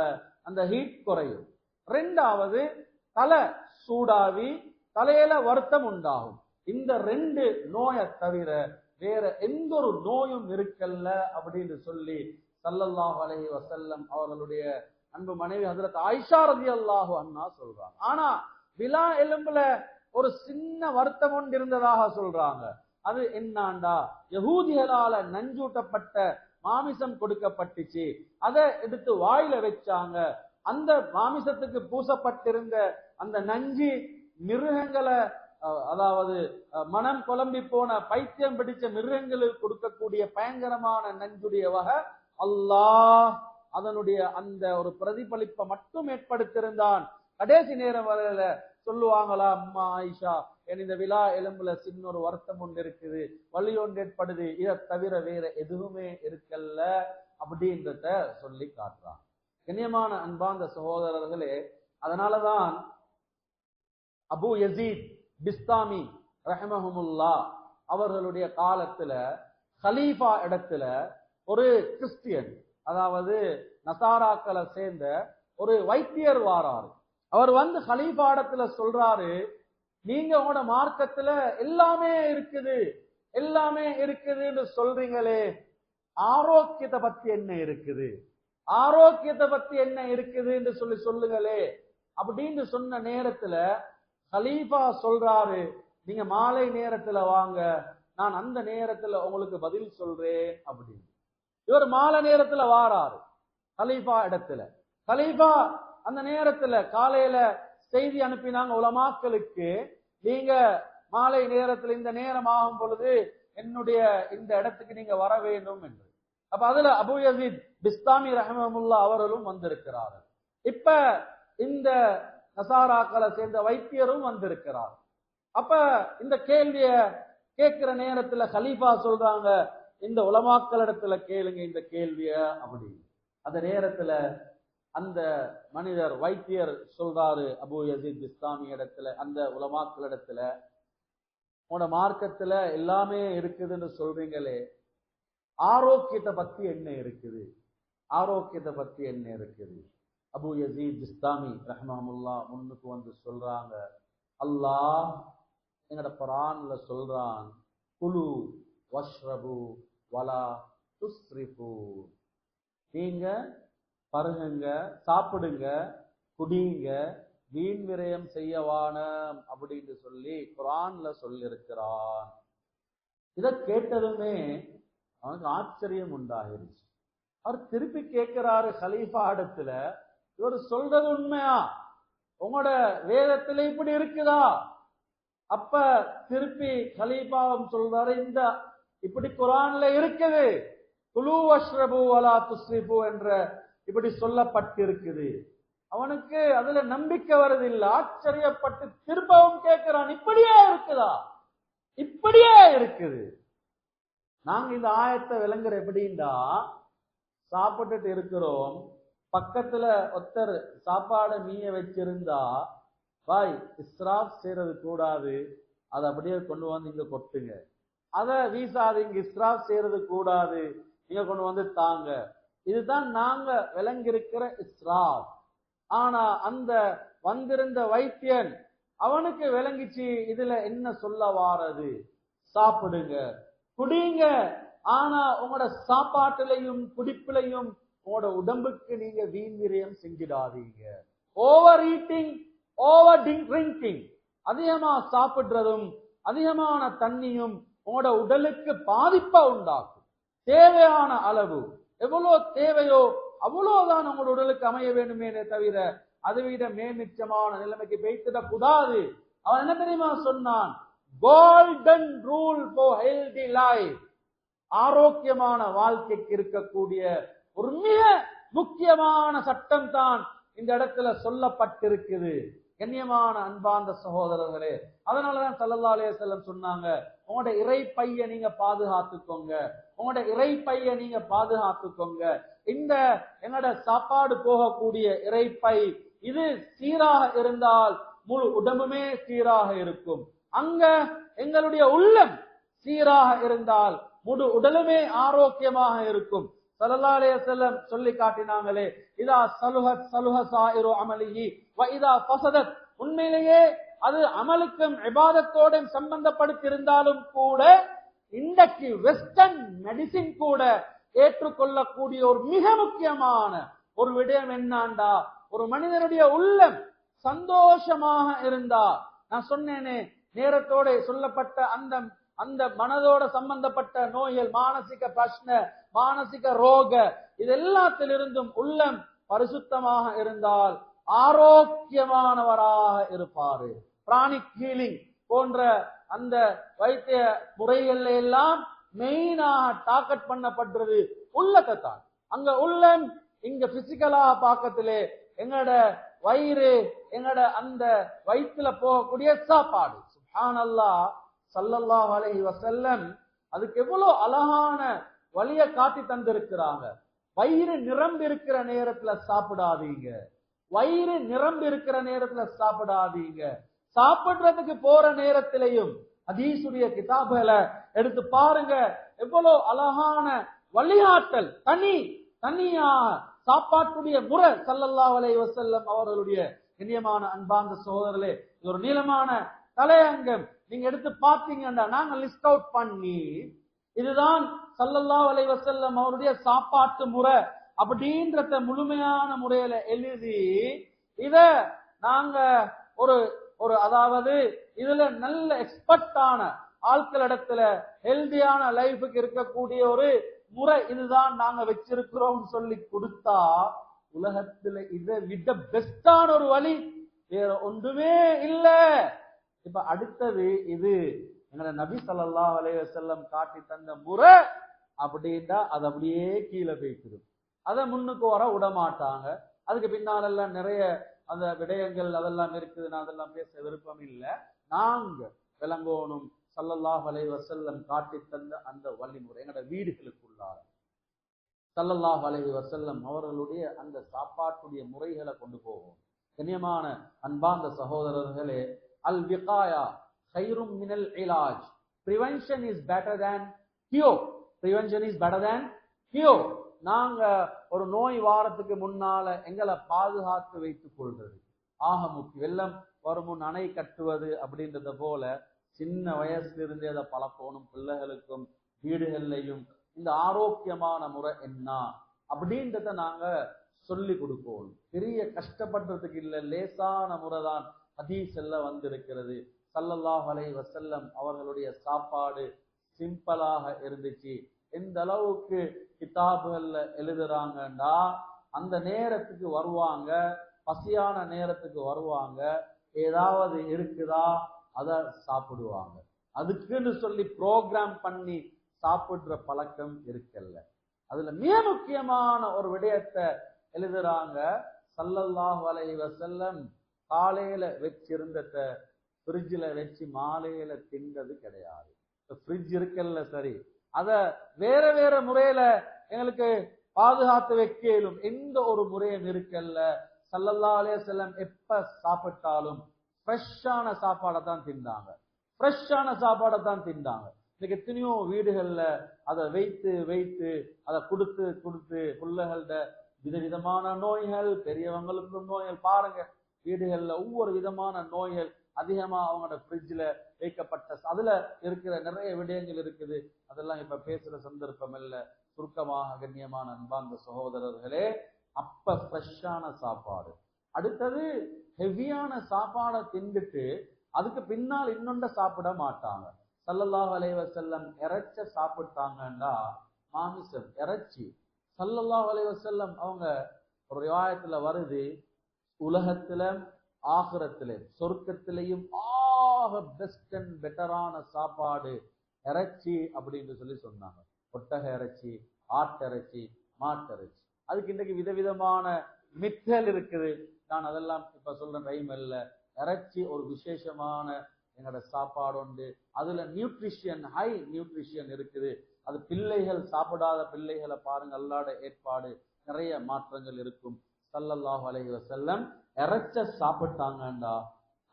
அந்த ஹீட் குறையும். 2வது தலை சூடாவி தலையில வருத்தம் உண்டாகும். இந்த 2 நோயை தவிர வேற எந்த ஒரு நோயும் இருக்கல்ல அப்படின்னு சொல்லி ஸல்லல்லாஹு அலைஹி வஸல்லம் அவர்களுடைய அன்பு மனைவி ஹஜ்ரத் ஆயிஷா ரலியல்லாஹு அன்ஹா சொல்றாங்க. ஆனா விலா எலும்புல ஒரு சின்ன வருத்தம் ஒன்று இருந்ததாக சொல்றாங்க. அது என்னாண்டா, யஹூதிகளால நஞ்சூட்டப்பட்ட மாமிசம் கொடுக்கப்பட்டுச்சு, அதை எடுத்து வாயில வச்சாங்க. அந்த மாமிசத்துக்கு பூசப்பட்டிருந்த அந்த நஞ்சு மிருகங்களை, அதாவது மனம் குழம்பி போன பைத்தியம் பிடிச்ச மிருகங்களுக்கு கொடுக்கக்கூடிய பயங்கரமான நஞ்சுடைய வகை. அல்லாஹ் அதனுடைய அந்த ஒரு பிரதிபலிப்பை மட்டும் ஏற்படுத்தியிருந்தான். கடைசி நேரம் வரையில சொல்லுவாங்களா, அம்மா ஆயிஷா இந்த விழா எலும்புல சின்ன ஒரு வருத்தம் ஒன்று இருக்குது, வலி ஒன்று ஏற்படுது, இதை தவிர வேற எதுவுமே இருக்கல்ல அப்படின்றத சொல்லி காட்டுறான். கண்ணியமான அன்பார்ந்த சகோதரர்களே, அதனாலதான் அபு யசீத் பிஸ்தாமி ரஹ்மஹுமுல்லா அவர்களுடைய காலத்துல கலீஃபா இடத்துல ஒரு கிறிஸ்டியன், அதாவது நசாராக்களை சேர்ந்த ஒரு வைத்தியர் வாராரு. அவர் வந்து கலீஃபா இடத்துல சொல்றாரு, நீங்க உங்களோட மார்க்கத்துல எல்லாமே இருக்குது, எல்லாமே இருக்குதுன்னு சொல்றீங்களே, ஆரோக்கியத்தை பத்தி என்ன இருக்குது, ஆரோக்கியத்தை பத்தி என்ன இருக்குதுன்னு சொல்லி சொல்லுங்களே அப்படின்னு சொன்ன நேரத்துல கலீஃபா சொல்றாரு, நீங்க மாலை நேரத்துல வாங்க, நான் அந்த நேரத்துல உங்களுக்கு பதில் சொல்றேன் அப்படின்னு. இவர் மாலை நேரத்துல வாராரு கலீஃபா இடத்துல. கலீஃபா அந்த நேரத்துல காலையில செய்தி அனுப்பினாங்க உலமாக்களுக்கு, நீங்க மாலை நேரத்துல இந்த நேரம் ஆகும் பொழுது என்னுடைய இந்த இடத்துக்கு நீங்க வர வேண்டும் என்று. அப்ப அதுல அபு யசீத் பிஸ்தாமி ரஹ்மஹுல்லா அவர்களும் வந்திருக்கிறார்கள். இப்ப இந்த நசாராக்களை சேர்ந்த வைத்தியரும் வந்திருக்கிறார். அப்ப இந்த கேள்விய கேட்கிற நேரத்துல கலீஃபா சொல்றாங்க, இந்த உலமாக்கள் இடத்துல கேளுங்க இந்த கேள்விய அப்படின்னு. அந்த நேரத்துல அந்த மனிதர் வைத்தியர் சொல்றாரு அபு யசீத் பிஸ்தாமி இடத்துல, அந்த உலமாக்கள் இடத்துல, உங்களோட மார்க்கத்துல எல்லாமே இருக்குதுன்னு சொல்றீங்களே, ஆரோக்கியத்தை பத்தி என்ன இருக்குது, ஆரோக்கியத்தை பத்தி என்ன இருக்குது. அபு யசீத் பிஸ்தாமி ரஹ்மஹுல்லாஹ் முன்னுக்கு வந்து சொல்றாங்க, அல்லாஹ் எங்கட குர்ஆன்ல சொல்றான், குலு வஷ்ரபு வலா துஸ்ரிஃபு, நீங்க பருகுங்க, சாப்பிடுங்க, குடிங்க, வீண் விரயம் செய்யவானம் அப்படின்னு சொல்லி குர்ஆன்ல சொல்லியிருக்கிறான். இதை கேட்டதுமே அவனுக்கு ஆச்சரியம் உண்டாகிருச்சு. அவர் திருப்பி கேட்கிறாரு கலீஃபா இடத்துல, இவர் சொல்றது உண்மையா, உங்களோட வேதத்துல இப்படி இருக்குதா? அப்ப திருப்பி கலீஃபாவும் சொல்றாரு, இந்த இப்படி குர்ஆன்ல இருக்குது, குலு வஷ்ரபு வலா துஸ்ரிஃபு என்ற இப்படி சொல்லப்பட்டிருக்குது. அவனுக்கு அதுல நம்பிக்கை வருது இல்ல, ஆச்சரியப்பட்டு திரும்பவும் கேட்கிறான், இப்படியே இருக்குதா? இப்படியே இருக்குது. நாங்க இந்த ஆயத்தை விளங்குற எப்படின்னா, சாப்பிட்டுட்டு இருக்கிறோம், பக்கத்துல ஒருத்தர் சாப்பாடை மீய வச்சிருந்தா, பாய் இஸ்ராப் செய்யறது கூடாது, அதை அப்படியே கொண்டு வந்து இங்க கொட்டுங்க, அதை வீசாதீங்க, இஸ்ராப் செய்யறது கூடாது, இங்க கொண்டு வந்து தாங்க. இதுதான் நாங்க விளங்கியிருக்கிற இஸ்ராப். ஆனா அந்த வந்திருந்த வைத்தியன் அவனுக்கு விளங்கிச்சு இதுல என்ன சொல்ல வாரது, சாப்பிடுங்க, குடிங்க, ஆனா உங்களோட சாப்பாட்டிலையும் குடிப்பிலையும் உங்களோட உடம்புக்கு நீங்க வீண் விரயம் செஞ்சிடாதீங்க. ஓவர் ஈட்டிங், ஓவர் ட்ரிங்கிங், அதிகமா சாப்பிடுறதும் அதிகமான தண்ணியும் உங்களோட உடலுக்கு பாதிப்பா உண்டாக்கும். தேவையான அளவு எவ்வளவு தேவையோ அவ்வளவுதான் உங்களோட உடலுக்கு அமைய வேண்டுமே தவிர அதை விட மேமிச்சமான நிலைமைக்கு வைத்திடக் கூடாது. அவன் என்ன தெரியுமா சொன்னான், golden rule for healthy life, ஆரோக்கியமான வாழ்க்கைக்கு இருக்கக்கூடிய ஒரு மிக முக்கியமான சட்டம் தான் இந்த இடத்துல சொல்லப்பட்டிருக்குது. கண்ணியமான அன்பார்ந்த சகோதரர்களே, அதனாலதான் ஸல்லல்லாஹு அலைஹி வஸல்லம் சொன்னாங்க, உங்களோட இறைப்பைய நீங்க பாதுகாத்துக்கோங்க, உங்களோட இறைப்பைய நீங்க பாதுகாத்துக்கோங்க. இந்த எங்களோட சாப்பாடு போகக்கூடிய இறைப்பை இது சீராக இருந்தால் முழு உடம்புமே சீராக இருக்கும். அங்க எங்களுடைய உள்ளம் சீராக இருந்தால் முழு உடலுமே ஆரோக்கியமாக இருக்கும். ஸல்லல்லாஹு அலைஹி வஸல்லம் சொல்லி காட்டினாங்களே, இதா சலுஹத் சலுஹ சாயிரு அமலிஹி வ இதா ஃபஸதத், உண்மையிலேயே அது அமலுக்கும் இபாதத்தோட சம்பந்தப்படுத்தியிருந்தாலும் கூட இன்றைக்கு வெஸ்டர்ன் மெடிசின் கூட ஏற்றுக்கொள்ளக்கூடிய ஒரு மிக முக்கியமான ஒரு விடயம் என்னாண்டா, ஒரு மனிதனுடைய உள்ளம் சந்தோஷமாக இருந்தா, நான் சொன்னேனே நேரத்தோட சொல்லப்பட்ட அந்த அந்த மனதோட சம்பந்தப்பட்ட நோய்கள், மானசிக பிரச்சன, மானசிக ரோக, இது எல்லாத்திலிருந்தும் உள்ளம் பரிசுத்தமாக இருந்தால் ஆரோக்கியமானவராக இருப்பாரு. பிராணிக் ஹீலிங் போன்ற அந்த வைத்திய முறைகள்ல எல்லாம் மெயினாக டார்கெட் பண்ணப்படுறது உள்ளத்தை தான். அங்க உள்ளம் இங்க பிசிக்கலாக பார்க்கத்திலே எங்கட வயிறு, எங்கட அந்த வயிற்றுல போகக்கூடிய சாப்பாடு. சுப்ஹானல்லாஹ், ஸல்லல்லாஹு அலைஹி வஸல்லம் அதுக்கு எவ்வளவு அழகான வழிய காட்டி தந்திருக்கிறாங்க. வயிறு நிரம்பி இருக்கிற நேரத்துல சாப்பிடாதீங்க, வயிறு நிரம்பி இருக்கிற நேரத்துல சாப்பிடாதீங்க. சாப்பிடுறதுக்கு போற நேரத்திலையும் ஹதீஸுடைய கிதாபுகளை எடுத்து பாருங்க, எவ்வளவு அழகான வழிகாட்டல், தனியா சாப்பாட்டுடைய முறை ஸல்லல்லாஹு அலைஹி வஸல்லம் அவர்களுடைய. கண்ணியமான அன்பார்ந்த சகோதரர்களே, இது ஒரு நீளமான தலையங்கம். நீங்க எடுத்து பார்த்தீங்கன்னா நாங்க லிஸ்ட் அவுட் பண்ணி, இதுதான் ஸல்லல்லாஹு அலைஹி வஸல்லம் அவருடைய சாப்பாட்டு முறை அப்படின்றத முழுமையான முறையில எழுதி, இத நாங்க ஒரு ஒரு அதாவது இதுல நல்ல எக்ஸ்பர்ட்டான ஆட்கள் இடத்துல ஹெல்தியான லைஃபுக்கு இருக்கக்கூடிய ஒரு முறை இதுதான் நாங்க வச்சிருக்கிறோம் சொல்லி கொடுத்தா, உலகத்துல இதை விட பெஸ்டான ஒரு வழி வேற ஒன்றுமே இல்ல. இப்ப அடுத்தது இது எங்களை நபி ஸல்லல்லாஹு அலைஹி வஸல்லம் காட்டி தந்த முறை அப்படின்னா அது அப்படியே கீழே போய்க்கிடும், அதை முன்னுக்கு வர விட மாட்டாங்க. அதுக்கு பின்னாலெல்லாம் நிறைய அந்த விடயங்கள் அதெல்லாம் இருக்குது, நான் அதெல்லாம் பேச விருப்பம் இல்லை. நாங்க விளங்கோனும் ஸல்லல்லாஹு அலைஹி வஸல்லம் காட்டி தந்த அந்த வழிமுறை எங்களோட வீடுகளுக்குள்ளார ஸல்லல்லாஹு அலைஹி வஸல்லம் அவர்களுடைய அந்த சாப்பாட்டுடைய முறைகளை கொண்டு போவோம். கண்ணியமான அன்பார்ந்த சகோதரர்களே, அல் விகாயா கைரும் மினல் இலாஜ், prevention is better than cure. Prevention is better than cure. நாங்க ஒரு நோய் வாரத்துக்கு முன்னால எங்களை பாதுகாத்து வைத்துக் கொள்றது ஆக முக்கியம். வெள்ளம் வரும் முன் அணை கட்டுவது அப்படின்றத போல சின்ன வயசுல இருந்தே அதை பழக்கணும். பிள்ளைகளுக்கும் வீடுகள்லையும் இந்த ஆரோக்கியமான முறை என்ன அப்படின்றத நாங்க சொல்லி கொடுப்போம். பெரிய கஷ்டப்படுறதுக்கு இல்ல, லேசான முறைதான் ஹதீஸ் எல்லாம் வந்திருக்கிறது. ஸல்லல்லாஹு அலைஹி வஸல்லம் அவர்களுடைய சாப்பாடு சிம்பிளாக இருந்துச்சு. எந்த அளவுக்கு கிதாபுகள்ல எழுதுறாங்கண்டா, அந்த நேரத்துக்கு வருவாங்க, பசியான நேரத்துக்கு வருவாங்க, ஏதாவது இருக்குதா அதை சாப்பிடுவாங்க. அதுக்குன்னு சொல்லி ப்ரோக்ராம் பண்ணி சாப்பிடுற பழக்கம் இருக்கல்ல. அதுல மிக முக்கியமான ஒரு விடயத்தை எழுதுறாங்க. ஸல்லல்லாஹு அலைஹி வஸல்லம் காலையில வச்சிருந்தத ஃப்ரிட்ஜில் வச்சு மாலையில தின்றது கிடையாது. ஃப்ரிட்ஜ் இருக்கல்ல, சரி, அத வேற வேற முறையில எங்களுக்கு பாதுகாத்து வைக்கலும் எந்த ஒரு முறையும் இருக்கல்ல. ஸல்லல்லாஹு அலைஹி வஸல்லம் எப்ப சாப்பிட்டாலும் ஃப்ரெஷ்ஷான சாப்பாடை தான் தின்னாங்க. ஃப்ரெஷ்ஷான சாப்பாடை தான் தின்னாங்க. இன்னைக்கு எத்தனையோ வீடுகள்ல அதை வைத்து வைத்து அதை கொடுத்து கொடுத்து பிள்ளைகள்ட விதவிதமான நோய்கள், பெரியவங்களுக்கும் நோய்கள். பாருங்க, வீடுகள்ல ஒவ்வொரு விதமான நோய்கள் அதிகமா அவங்களோட ஃப்ரிட்ஜில் வைக்கப்பட்ட அதுல இருக்கிற நிறைய விடயங்கள் இருக்குது. அதெல்லாம் இப்ப பேசுற சந்தர்ப்பம் இல்ல. சுருக்கமாக கண்ணியமான அன்பார்ந்த சகோதரர்களே, அப்ப ஃப்ரெஷ்ஷான சாப்பாடு. அடுத்தது ஹெவியான சாப்பாடை தின்னுட்டு அதுக்கு பின்னால் இன்னொண்ட சாப்பிட மாட்டாங்க. ஸல்லல்லாஹு அலைஹி வஸல்லம் இறைச்ச சாப்பிட்டாங்கன்னா, மாமிசம் இறைச்சி. ஸல்லல்லாஹு அலைஹி வஸல்லம் அவங்க ஒரு ரிவாயத்துல வருது, உலகத்துல ஆகிரத்திலே சொர்க்கத்திலையும் ஆக பெஸ்ட் அண்ட் பெட்டரான சாப்பாடு இறைச்சி அப்படின்னு சொல்லி சொன்னாங்க. ஒட்டக இறைச்சி, ஆட்டிறைச்சி, மாட்டிறைச்சி. அதுக்கு இன்றைக்கு விதவிதமான மித்தல் இருக்குது. நான் அதெல்லாம் இப்ப சொல்ற டைம் இல்ல. இறைச்சி ஒரு விசேஷமான எங்களோட சாப்பாடு உண்டு. அதுல நியூட்ரிஷன், ஹை நியூட்ரிஷன் இருக்குது. அது பிள்ளைகள் சாப்பிடாத பிள்ளைகளை பாருங்க, அல்லாஹ்வோட ஏற்பாடு நிறைய மாற்றங்கள் இருக்கும். ஸல்லல்லாஹு அலைஹி வஸல்லம் இறைச்ச சாப்பிட்டாங்கண்டா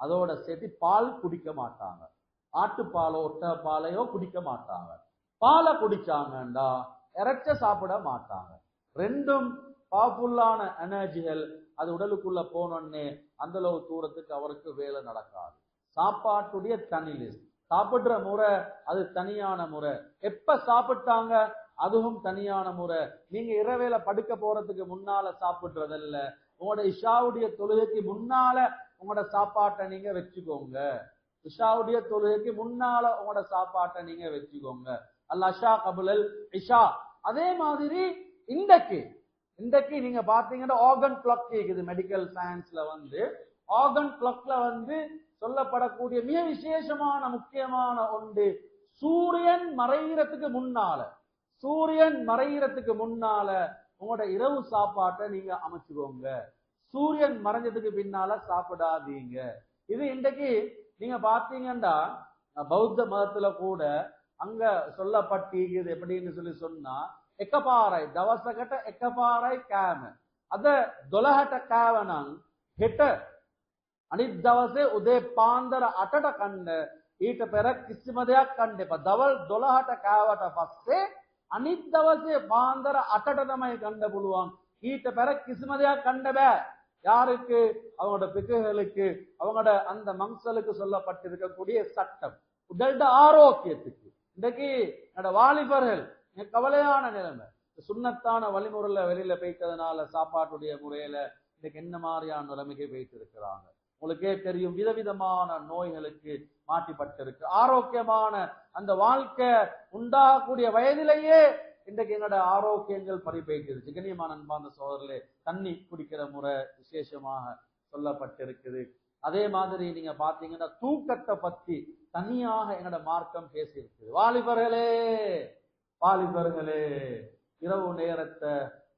அதோட சேர்த்து பால் குடிக்க மாட்டாங்க. ஆட்டுப்பாலோ ஒட்டக பாலையோ குடிக்க மாட்டாங்க. பாலை குடிச்சாங்கண்டா இறைச்ச சாப்பிட மாட்டாங்க. ரெண்டும் பவர்ஃபுல்லான எனர்ஜிகள். அது உடலுக்குள்ள போனோன்னே அந்த அளவு தூரத்துக்கு அவருக்கு வேலை நடக்காது. சாப்பாட்டுடைய தனி லிஸ்ட், சாப்பிடுற முறை அது தனியான முறை. எப்ப சாப்பிட்டாங்க அதுவும் தனியான முறை. நீங்க இரவேல படுக்க போறதுக்கு முன்னால சாப்பிடுறதல்ல, உங்களோட இஷாவுடைய தொழுகைக்கு முன்னால உங்களோட சாப்பாட்டை நீங்க வச்சுக்கோங்க. இஷாவுடைய தொழுகைக்கு முன்னால உங்களோட சாப்பாட்டை நீங்க வச்சுக்கோங்க. அல் அஷா கபுலல் இஷா. அதே மாதிரி இன்றைக்கு நீங்க பாத்தீங்கன்னா ஆர்கன் கிளாக் இருக்குது. மெடிக்கல் சயின்ஸ்ல ஆர்கன் கிளாக்ல சொல்லப்படக்கூடிய மிக விசேஷமான முக்கியமான ஒன்று, சூரியன் மறைகிறதுக்கு முன்னால உங்களோட இரவு சாப்பாட்டை நீங்க அமைச்சுக்கோங்க. சூரியன் மறைஞ்சதுக்கு பின்னால சாப்பிடாதீங்க. இது இன்றைக்கு நீங்க பாத்தீங்கன்னா பௌத்த மதத்துல கூட அங்க சொல்லப்பட்டிருக்குது. எப்படின்னு சொல்லி சொன்னா, එකපාරයි දවසකට එකපාරයි කෑම. අද 12ට කෑවනම් හෙට අනිත් දවසේ උදේ පාන්දර 8ට කන්න. ඊට පෙර කිසිම දෙයක් කන්න එපා. දවල් 12ට කෑවට පස්සේ අනිත් දවසේ පාන්දර 8ට තමයි කන්න පුළුවන්. ඊට පෙර කිසිම දෙයක් කන්න බෑ. யாருக்கு? அவங்களோட பிக்குகளுக்கு, அவங்களோட அந்த மம்சலுக்கு சொல்லப்பட்டிருக்கக்கூடிய சட்டம், உடல்ட ஆரோக்கியத்துக்கு. இன்றைக்கு என்னோட வாலிபர்கள் கவலையான நிலைமை. சுண்ணத்தான வழிமுறையில வெளியில போயிட்டதுனால சாப்பாட்டுடைய முறையில இன்னைக்கு என்ன மாதிரியான நிலைமைக்கு போயிட்டு இருக்கிறாங்க. உங்களுக்கே தெரியும், விதவிதமான நோய்களுக்கு மாட்டிப்பட்டிருக்கு. ஆரோக்கியமான அந்த வாழ்க்கை உண்டாகக்கூடிய வயதிலேயே இன்றைக்கு எங்களோட ஆரோக்கியங்கள் பறிபோயிட்டு. கண்ணியமான அன்பார்ந்த சோதரிலே, தண்ணி குடிக்கிற முறை விசேஷமாக சொல்லப்பட்டிருக்குது. அதே மாதிரி நீங்க பாத்தீங்கன்னா தூக்கத்தை பத்தி தனியாக எங்களோட மார்க்கம் பேசியிருக்குது. வாலிபர்களே, இரவு நேரத்தை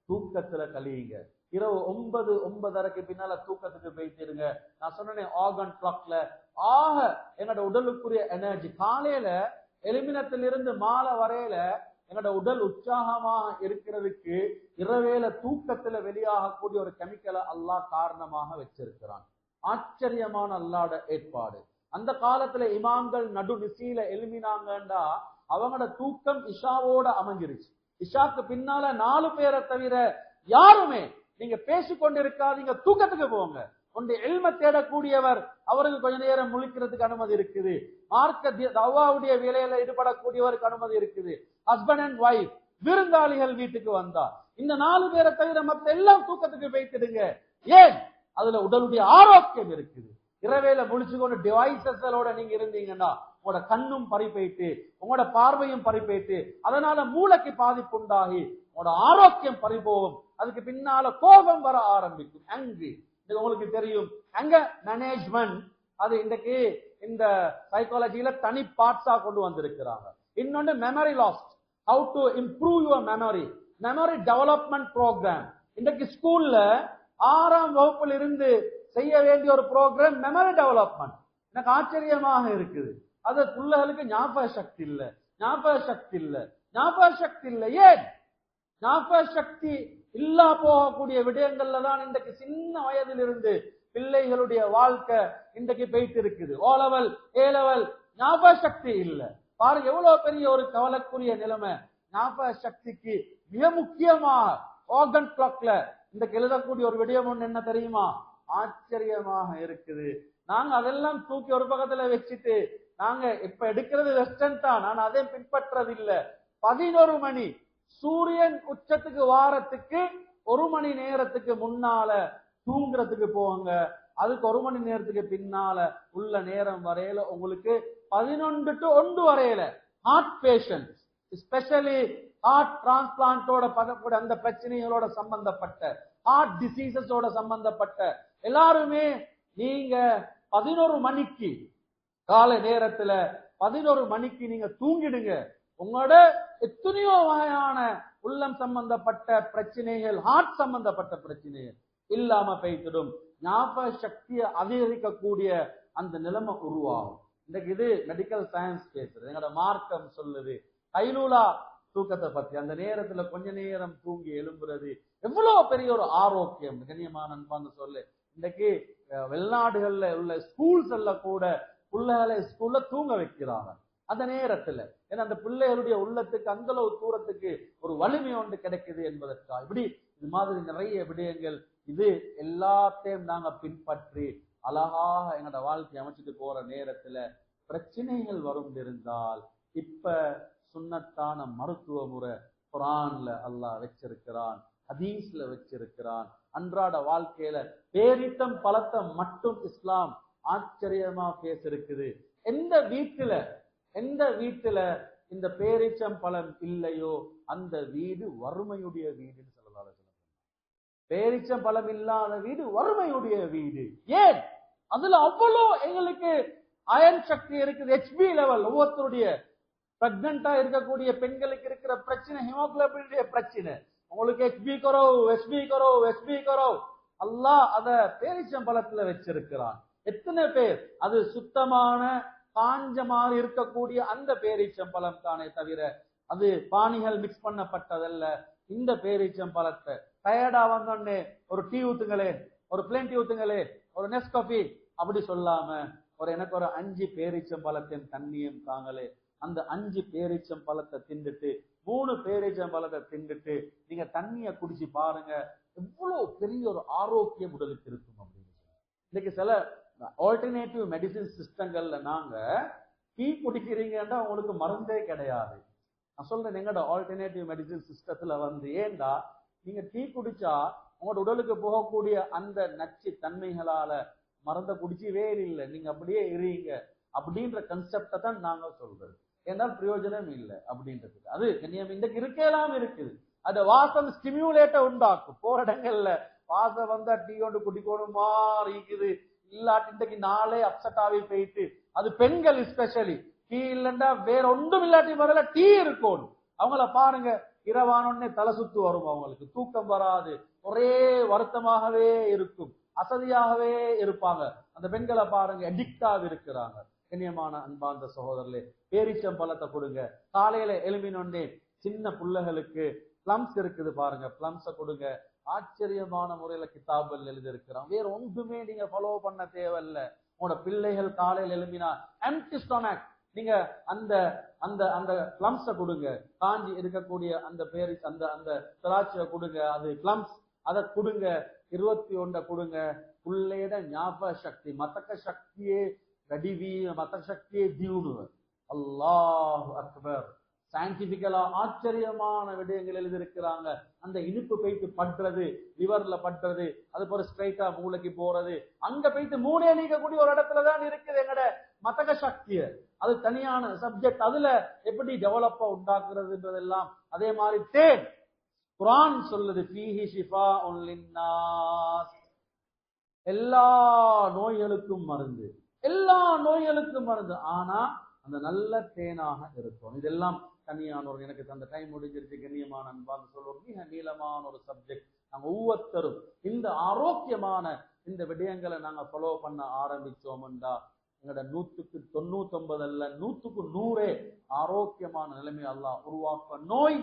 தூக்கத்துல கழியுங்க. இரவு 9:30க்கு பின்னால தூக்கத்துக்கு போயிட்டுருங்க. நான் சொன்னேன், ஆர்கன் கிளாக்ல எங்களோட உடலுக்குரிய எனர்ஜி காலையில எலுமினத்திலிருந்து மாலை வரையில எங்களோட உடல் உற்சாகமாக இருக்கிறதுக்கு இரவேல தூக்கத்துல வெளியாகக்கூடிய ஒரு கெமிக்கலை அல்லாஹ் காரணமாக வச்சிருக்கிறான். ஆச்சரியமான அல்லாஹ்வோட ஏற்பாடு. அந்த காலத்துல இமாம்கள் நடு நிசையில எழுமினாங்கண்டா அவங்களோட தூக்கம் இஷாவோட அமைஞ்சிருச்சு. இஷாக்கு பின்னால 4 பேரை தவிர யாருமே நீங்க பேசிக்கொண்டிருக்காதீங்க, தூக்கத்துக்கு போங்க. ஒன்று எல்ம தேடக்கூடியவர், அவருக்கு கொஞ்ச நேரம் முழிக்கிறதுக்கு அனுமதி இருக்குது. மார்க்க தவ்வாவுடைய வேலையில ஈடுபடக்கூடியவருக்கு அனுமதி இருக்குது. ஹஸ்பண்ட் அண்ட் ஒய்ஃப், விருந்தாளிகள் வீட்டுக்கு வந்தா இந்த 4 பேரை தவிர மத்த எல்லாம் தூக்கத்துக்கு போய்த்திடுங்க. ஏன்? அதுல உடலுடைய ஆரோக்கியம் இருக்குது. இரவேல முழிச்சுக்கொண்டு டிவைசஸோட நீங்க இருந்தீங்கன்னா உங்களோட கண்ணும் பறி போயிட்டு, உங்களோட பார்வையும் பறி போயிட்டு, அதனால மூளைக்கு பாதிப்பு உண்டாகி உங்களோட ஆரோக்கியம் பறிபோகும். அதுக்கு பின்னால கோபம் வர ஆரம்பிக்கும். ஆங்கிரி. உங்களுக்கு தெரியும், அங்க மேனேஜ்மெண்ட் அது இன்றைக்கு இந்த சைக்காலஜியில தனி பார்ட்ஸா கொண்டு வந்திருக்கிறாங்க. இன்னொன்று memory lost, how to improve your memory, memory development programme. இன்றைக்கு ஸ்கூல்ல 6ஆம் வகுப்புல இருந்து செய்ய வேண்டிய ஒரு ப்ரோக்ராம் மெமரி டெவலப்மெண்ட். எனக்கு ஆச்சரியமாக இருக்குது. அது பிள்ளைகளுக்கு ஞாபக சக்தி இல்ல, ஞாபக சக்தி இல்ல, ஞாபக சக்தி இல்ல. ஏன்? ஞாபக சக்தி இல்லா போகக்கூடிய விடயங்கள்ல தான் இன்றைக்கு சின்ன வயதிலிருந்து பிள்ளைகளுடைய வாழ்க்கை இன்றைக்கு போயிட்டு இருக்குது. ஓ லெவல், ஏ லெவல், ஞாபக சக்தி இல்ல. பாருங்க எவ்வளவு பெரிய ஒரு கவலைக்குரிய நிலைமை. ஞாபக சக்திக்கு மிக முக்கியமாக ஆர்கன் கிளாக்ல இன்றைக்கு எழுதக்கூடிய ஒரு விடயம் ஒன்று என்ன தெரியுமா? ஆச்சரியமாக இருக்குது. நாங்க அதெல்லாம் தூக்கி ஒரு பக்கத்துல வச்சுட்டு நாங்க இப்ப எடுக்கிறது வெஸ்டர்ன் தான், நான் அதை பின்பற்றது இல்ல. 11 மணி சூரியன் உச்சத்துக்கு வாரத்துக்கு 1 மணி நேரத்துக்கு முன்னால தூங்குறதுக்கு போவாங்க. அதுக்கு 1 மணி நேரத்துக்கு பின்னால உள்ள நேரம் வரையில உங்களுக்கு 11 to 1 வரையில ஹார்ட் பேஷண்ட், ஸ்பெஷலி ஹார்ட் டிரான்ஸ்பிளான்டோட படக்கூடிய அந்த பிரச்சனைகளோட சம்பந்தப்பட்ட, ஹார்ட் டிசீசஸோட சம்பந்தப்பட்ட எல்லாருமே நீங்க 11 மணிக்கு காலை நேரத்துல 11 மணிக்கு நீங்க தூங்கிடுங்க. உங்களோட எத்தனையோ வகையான உள்ளம் சம்பந்தப்பட்ட பிரச்சனைகள், ஹார்ட் சம்பந்தப்பட்ட பிரச்சனைகள் இல்லாம போய்த்திடும். ஞாபக சக்தியை அதிகரிக்கக்கூடிய அந்த நிலைமை உருவாகும். இன்னைக்கு இது மெடிக்கல் சயின்ஸ் பேசுறது, எங்களோட மார்க்கம் சொல்லுது. கைலூலா தூக்கத்தை பத்தி, அந்த நேரத்துல கொஞ்ச நேரம் தூங்கி எழும்புறது எவ்வளவு பெரிய ஒரு ஆரோக்கியம். கண்ணியமான அன்பாங்க சொல்லு. இன்னைக்கு வெளிநாடுகள்ல உள்ள ஸ்கூல்ஸ் எல்லாம் கூட பிள்ளைகளை ஸ்கூல்ல தூங்க வைக்கிறாங்க அந்த நேரத்துல. ஏன்னா அந்த பிள்ளைகளுடைய உள்ளத்துக்கு அந்த அளவு தூரத்துக்கு ஒரு வலிமை ஒன்று கிடைக்குது என்பதற்காக. இப்படி இது மாதிரி நிறைய விடயங்கள், இது எல்லாத்தையும் நாங்க பின்பற்றி அழகாக எங்களோட வாழ்க்கை அமைச்சிட்டு போற நேரத்துல பிரச்சனைகள் வரும் இருந்தால், இப்ப சுன்னத்தான மருத்துவ முறை குர்ஆன்ல அல்லாஹ் வச்சிருக்கிறான், ஹதீஸ்ல வச்சிருக்கிறான். அன்றாட வாழ்க்கையில பேரித்தம் பழத்தை மட்டும் இஸ்லாம் ஆச்சரியமா பேசிருக்குது. எந்த வீட்டுல இந்த பேரீச்சம் பழம் இல்லையோ அந்த வீடு வறுமையுடைய வீடுன்னு சொல்லலாம். பேரீச்சம் பழம் இல்லாத வீடு வறுமையுடைய வீடு. ஏன்? அதுல அவ்வளோ எங்களுக்கு அயன் சக்தி இருக்குது. ஹெச்பி லெவல், ஒவ்வொருத்தருடைய பிரெக்னண்டா இருக்கக்கூடிய பெண்களுக்கு இருக்கிற பிரச்சனை ஹீமோகுளோபினுடைய பிரச்சனை. உங்களுக்கு ஹெச்பி கரோ அல்லாஹ் அத பேரீச்சம் பழத்துல வச்சிருக்கிறான். எத்தனை பேர் அது சுத்தமான காஞ்ச மாதிரி இருக்கக்கூடிய அந்த பேரீச்சம் பழம் தானே தவிர அது பானிகள் மிக்ஸ் பண்ணப்பட்டதல்ல. இந்த பேரீச்சம் பழத்தை டயர்டா வந்தோடனே ஒரு டீ ஊத்துங்களே, ஒரு பிளேன் டீ ஊத்துங்களே, ஒரு நெஸ்காஃபி அப்படி சொல்லாம எனக்கு ஒரு 5 பேரீச்சம் பழத்தின் தண்ணியும் தாங்களே. அந்த 5 பேரீச்சம் பழத்தை தின்னுட்டு 3 பேரீச்சம் பழத்தை தின்னுட்டு நீங்க தண்ணிய குடிச்சு பாருங்க, எவ்வளவு பெரிய ஒரு ஆரோக்கியம் உடலுக்கு இருக்கும் அப்படின்னு. இன்னைக்கு சில ஆல்டர்னேட்டிவ் மெடிசின் சிஸ்டங்கள்ல நாங்க டீ குடிக்கிறீங்கன்னா உங்களுக்கு மருந்தே கிடையாது. நான் சொல்றேன், எங்கட ஆல்டர்னேட்டிவ் மெடிசின் சிஸ்டத்துல ஏண்டா நீங்க டீ குடிச்சா உங்களோட உடலுக்கு போகக்கூடிய அந்த நச்சு தன்மைகளால மருந்தை குடிச்சு வேறு இல்லை, நீங்க அப்படியே இருங்க அப்படின்ற கன்செப்டை தான் நாங்க சொல்றது. ஏன்னால் பிரயோஜனம் இல்லை அப்படின்றதுக்கு. அது இன்றைக்கு இருக்கலாம் இருக்குது. அந்த வாசம் ஸ்டிமுலேட்டை உண்டாக்கும். போற இடங்கள்ல வாசம் வந்தா டீ கொண்டு குடிக்கணுமா இருக்குது, இல்லாட்டி இன்றைக்கு நாளே அப்செட் ஆகி போயிட்டு, அது பெண்கள் ஸ்பெஷலி டீ இல்லைன்னா வேற ஒன்றும் இல்லாட்டி முதல்ல டீ இருக்கும். அவங்கள பாருங்க, இரவானே தலை சுத்து வரும், அவங்களுக்கு தூக்கம் வராது, ஒரே வருத்தமாகவே இருக்கும், அசதியாகவே இருப்பாங்க. அந்த பெண்களை பாருங்க அடிக்டாக இருக்கிறாங்க. கண்ணியமான அன்பார்ந்த சகோதரர்களே, பேரீச்சம் பழத்தை கொடுங்க. காலையில எழும்பினோடனே சின்ன பிள்ளைகளுக்கு பிளம்ஸ் இருக்குது பாருங்க, பிளம்ஸை கொடுங்க. ஆச்சரியமான முறையில கிதாபல் எழுதி இருக்கிறான். வேற ஒன்றுமே நீங்க ஃபாலோ பண்ண தேவையில்ல. உங்களோட பிள்ளைகள் காலையில் எழுப்பினா எம்ப்டி ஸ்டொமக், நீங்க அந்த அந்த அந்த பிளம்ஸ கொடுங்க, காஞ்சி இருக்கக்கூடிய அந்த பேரிஸ் அந்த அந்த திராட்சையை கொடுங்க, அது பிளம்ஸ் அதை கொடுங்க, 21 கொடுங்க. புள்ளையிட ஞாபக சக்தி மத்தக்க சக்தியே கடிவி மத்த சக்தியே தீவுனுவ. அல்லாஹ் அக்பர். சயின்டிபிக்கலா ஆச்சரியமான விடயங்கள் எழுதியிருக்கிறாங்க. அந்த இனிப்பு போயிட்டு பண்றது, லிவர்ல பண்றது, அது போல ஸ்ட்ரைட்டா மூளைக்கு போறது, அங்க போயிட்டு மூளை நீக்கக்கூடிய ஒரு இடத்துலதான் இருக்குது எங்கட மத்தக சக்திய. அது தனியான சப்ஜெக்ட். அதுல எப்படி டெவலப்பா உண்டாக்குறதுன்றதெல்லாம். அதே மாதிரி தேன், குர்ஆன் சொல்லுது ஃபீஹி ஷிஃபாஉன் லின்னாஸ், எல்லா நோய்களுக்கும் மருந்து, எல்லா நோய்களுக்கும் மருந்து. ஆனா அந்த நல்ல தேனாக இருக்கும். இதெல்லாம் தனியான ஒரு, எனக்கு அந்த டைம் முடிஞ்சிருச்சு. கண்ணியமான அன்பாக சொல்லுவோம், மிக நீளமான ஒரு சப்ஜெக்ட். நாங்க ஒவ்வொருத்தரும் இந்த ஆரோக்கியமான இந்த விடயங்களை நாங்க ஃபாலோ பண்ண ஆரம்பிச்சோம்டா எங்களோட 100க்கு 99 அல்ல 100க்கு 100 ஆரோக்கியமான நிலைமை அல்லாஹ் உருவாக்க. நோய்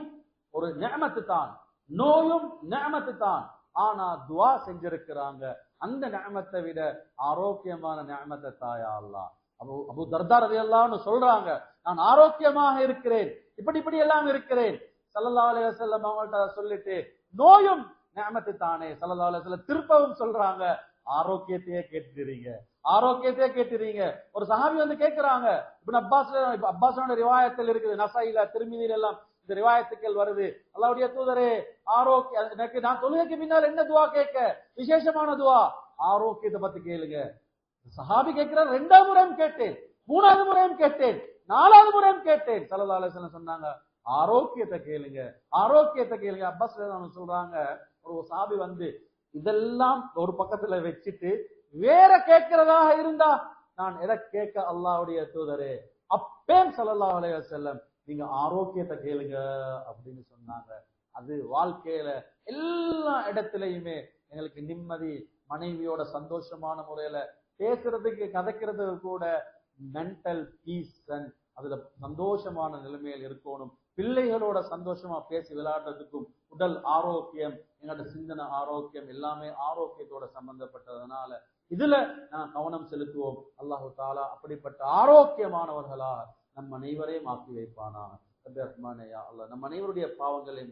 ஒரு நிஅமத்து தான், நோயும் நிஅமத்து தான். ஆனா துஆ செஞ்சிருக்கிறாங்க, அந்த நிஅமத்தை விட ஆரோக்கியமான நிஅமத்தை தாயா அல்லாஹ். அபூ தர்தா ரலியல்லாஹு அன்ஹு சொல்றாங்க, நான் ஆரோக்கியமாக இருக்கிறேன், இப்படி எல்லாம் இருக்கிறேன். ஸல்லல்லாஹு அலைஹி வஸல்லம் அவங்கள்ட்ட சொல்லிட்டு, நோயும் நிஅமத்து தானே. ஸல்லல்லாஹு அலைஹி வஸல்லம் திருப்பவும் சொல்றாங்க, ஆரோக்கியத்தையே கேட்டுறீங்க, ஆரோக்கியத்தையே கேட்டுறீங்க. ஒரு சஹாபி வந்து கேட்கிறாங்க, இப்னு அப்பாஸோட ரிவாயத்தில் இருக்குது, நஸாயில திர்மிதியில எல்லாம் இந்த ரிவாயத்துக்கள் வருது. அல்லாஹ்வுடைய தூதரே, ஆரோக்கிய எனக்கு நான் தொழுகைக்கு பின்னால் என்ன துஆ கேட்க, விசேஷமான துஆ, ஆரோக்கியத்தை பத்தி கேளுங்க. சஹாபி கேட்கிறார், 2வது முறையும் கேட்டேன், 3வது முறையும் கேட்டேன், 4வது முறையும் கேட்டேன். ஸல்லல்லாஹு அலைஹி வஸல்லம் சொன்னாங்க, ஆரோக்கியத்தை கேளுங்க, ஆரோக்கியத்தை கேளுங்க. அப்பாஸ் சொல்றாங்க, ஒரு சஹாபி வந்து இதெல்லாம் ஒரு பக்கத்துல வச்சுட்டு வேற கேட்கிறதாக இருந்தா நான் எதை கேட்க அல்லாஹ்வுடைய தூதரே, அப்பேம் ஸல்லல்லாஹு அலைஹி வஸல்லம் நீங்க ஆரோக்கியத்தை கேளுங்க அப்படின்னு சொன்னாங்க. அது வாழ்க்கையில எல்லா இடத்திலையுமே எங்களுக்கு நிம்மதி, மனைவியோட சந்தோஷமான முறையில பேசுறதுக்கு கதைக்கிறதுக்கு கூட மென்டல் பீஸ், அதுல சந்தோஷமான நிலைமையில் இருக்கணும். பிள்ளைகளோட சந்தோஷமா பேசி விளையாடுறதுக்கும் உடல் ஆரோக்கியம், எங்களோட சிந்தனை ஆரோக்கியம் எல்லாமே ஆரோக்கியத்தோட சம்பந்தப்பட்டதுனால இதுல நான் கவனம் செலுத்துவோம். அல்லாஹு தாலா அப்படிப்பட்ட ஆரோக்கியமானவர்களா நம் அனைவரையும் ஆக்கி வைப்பானா. அல்லாஹ் நம் அனைவருடைய பாவங்களை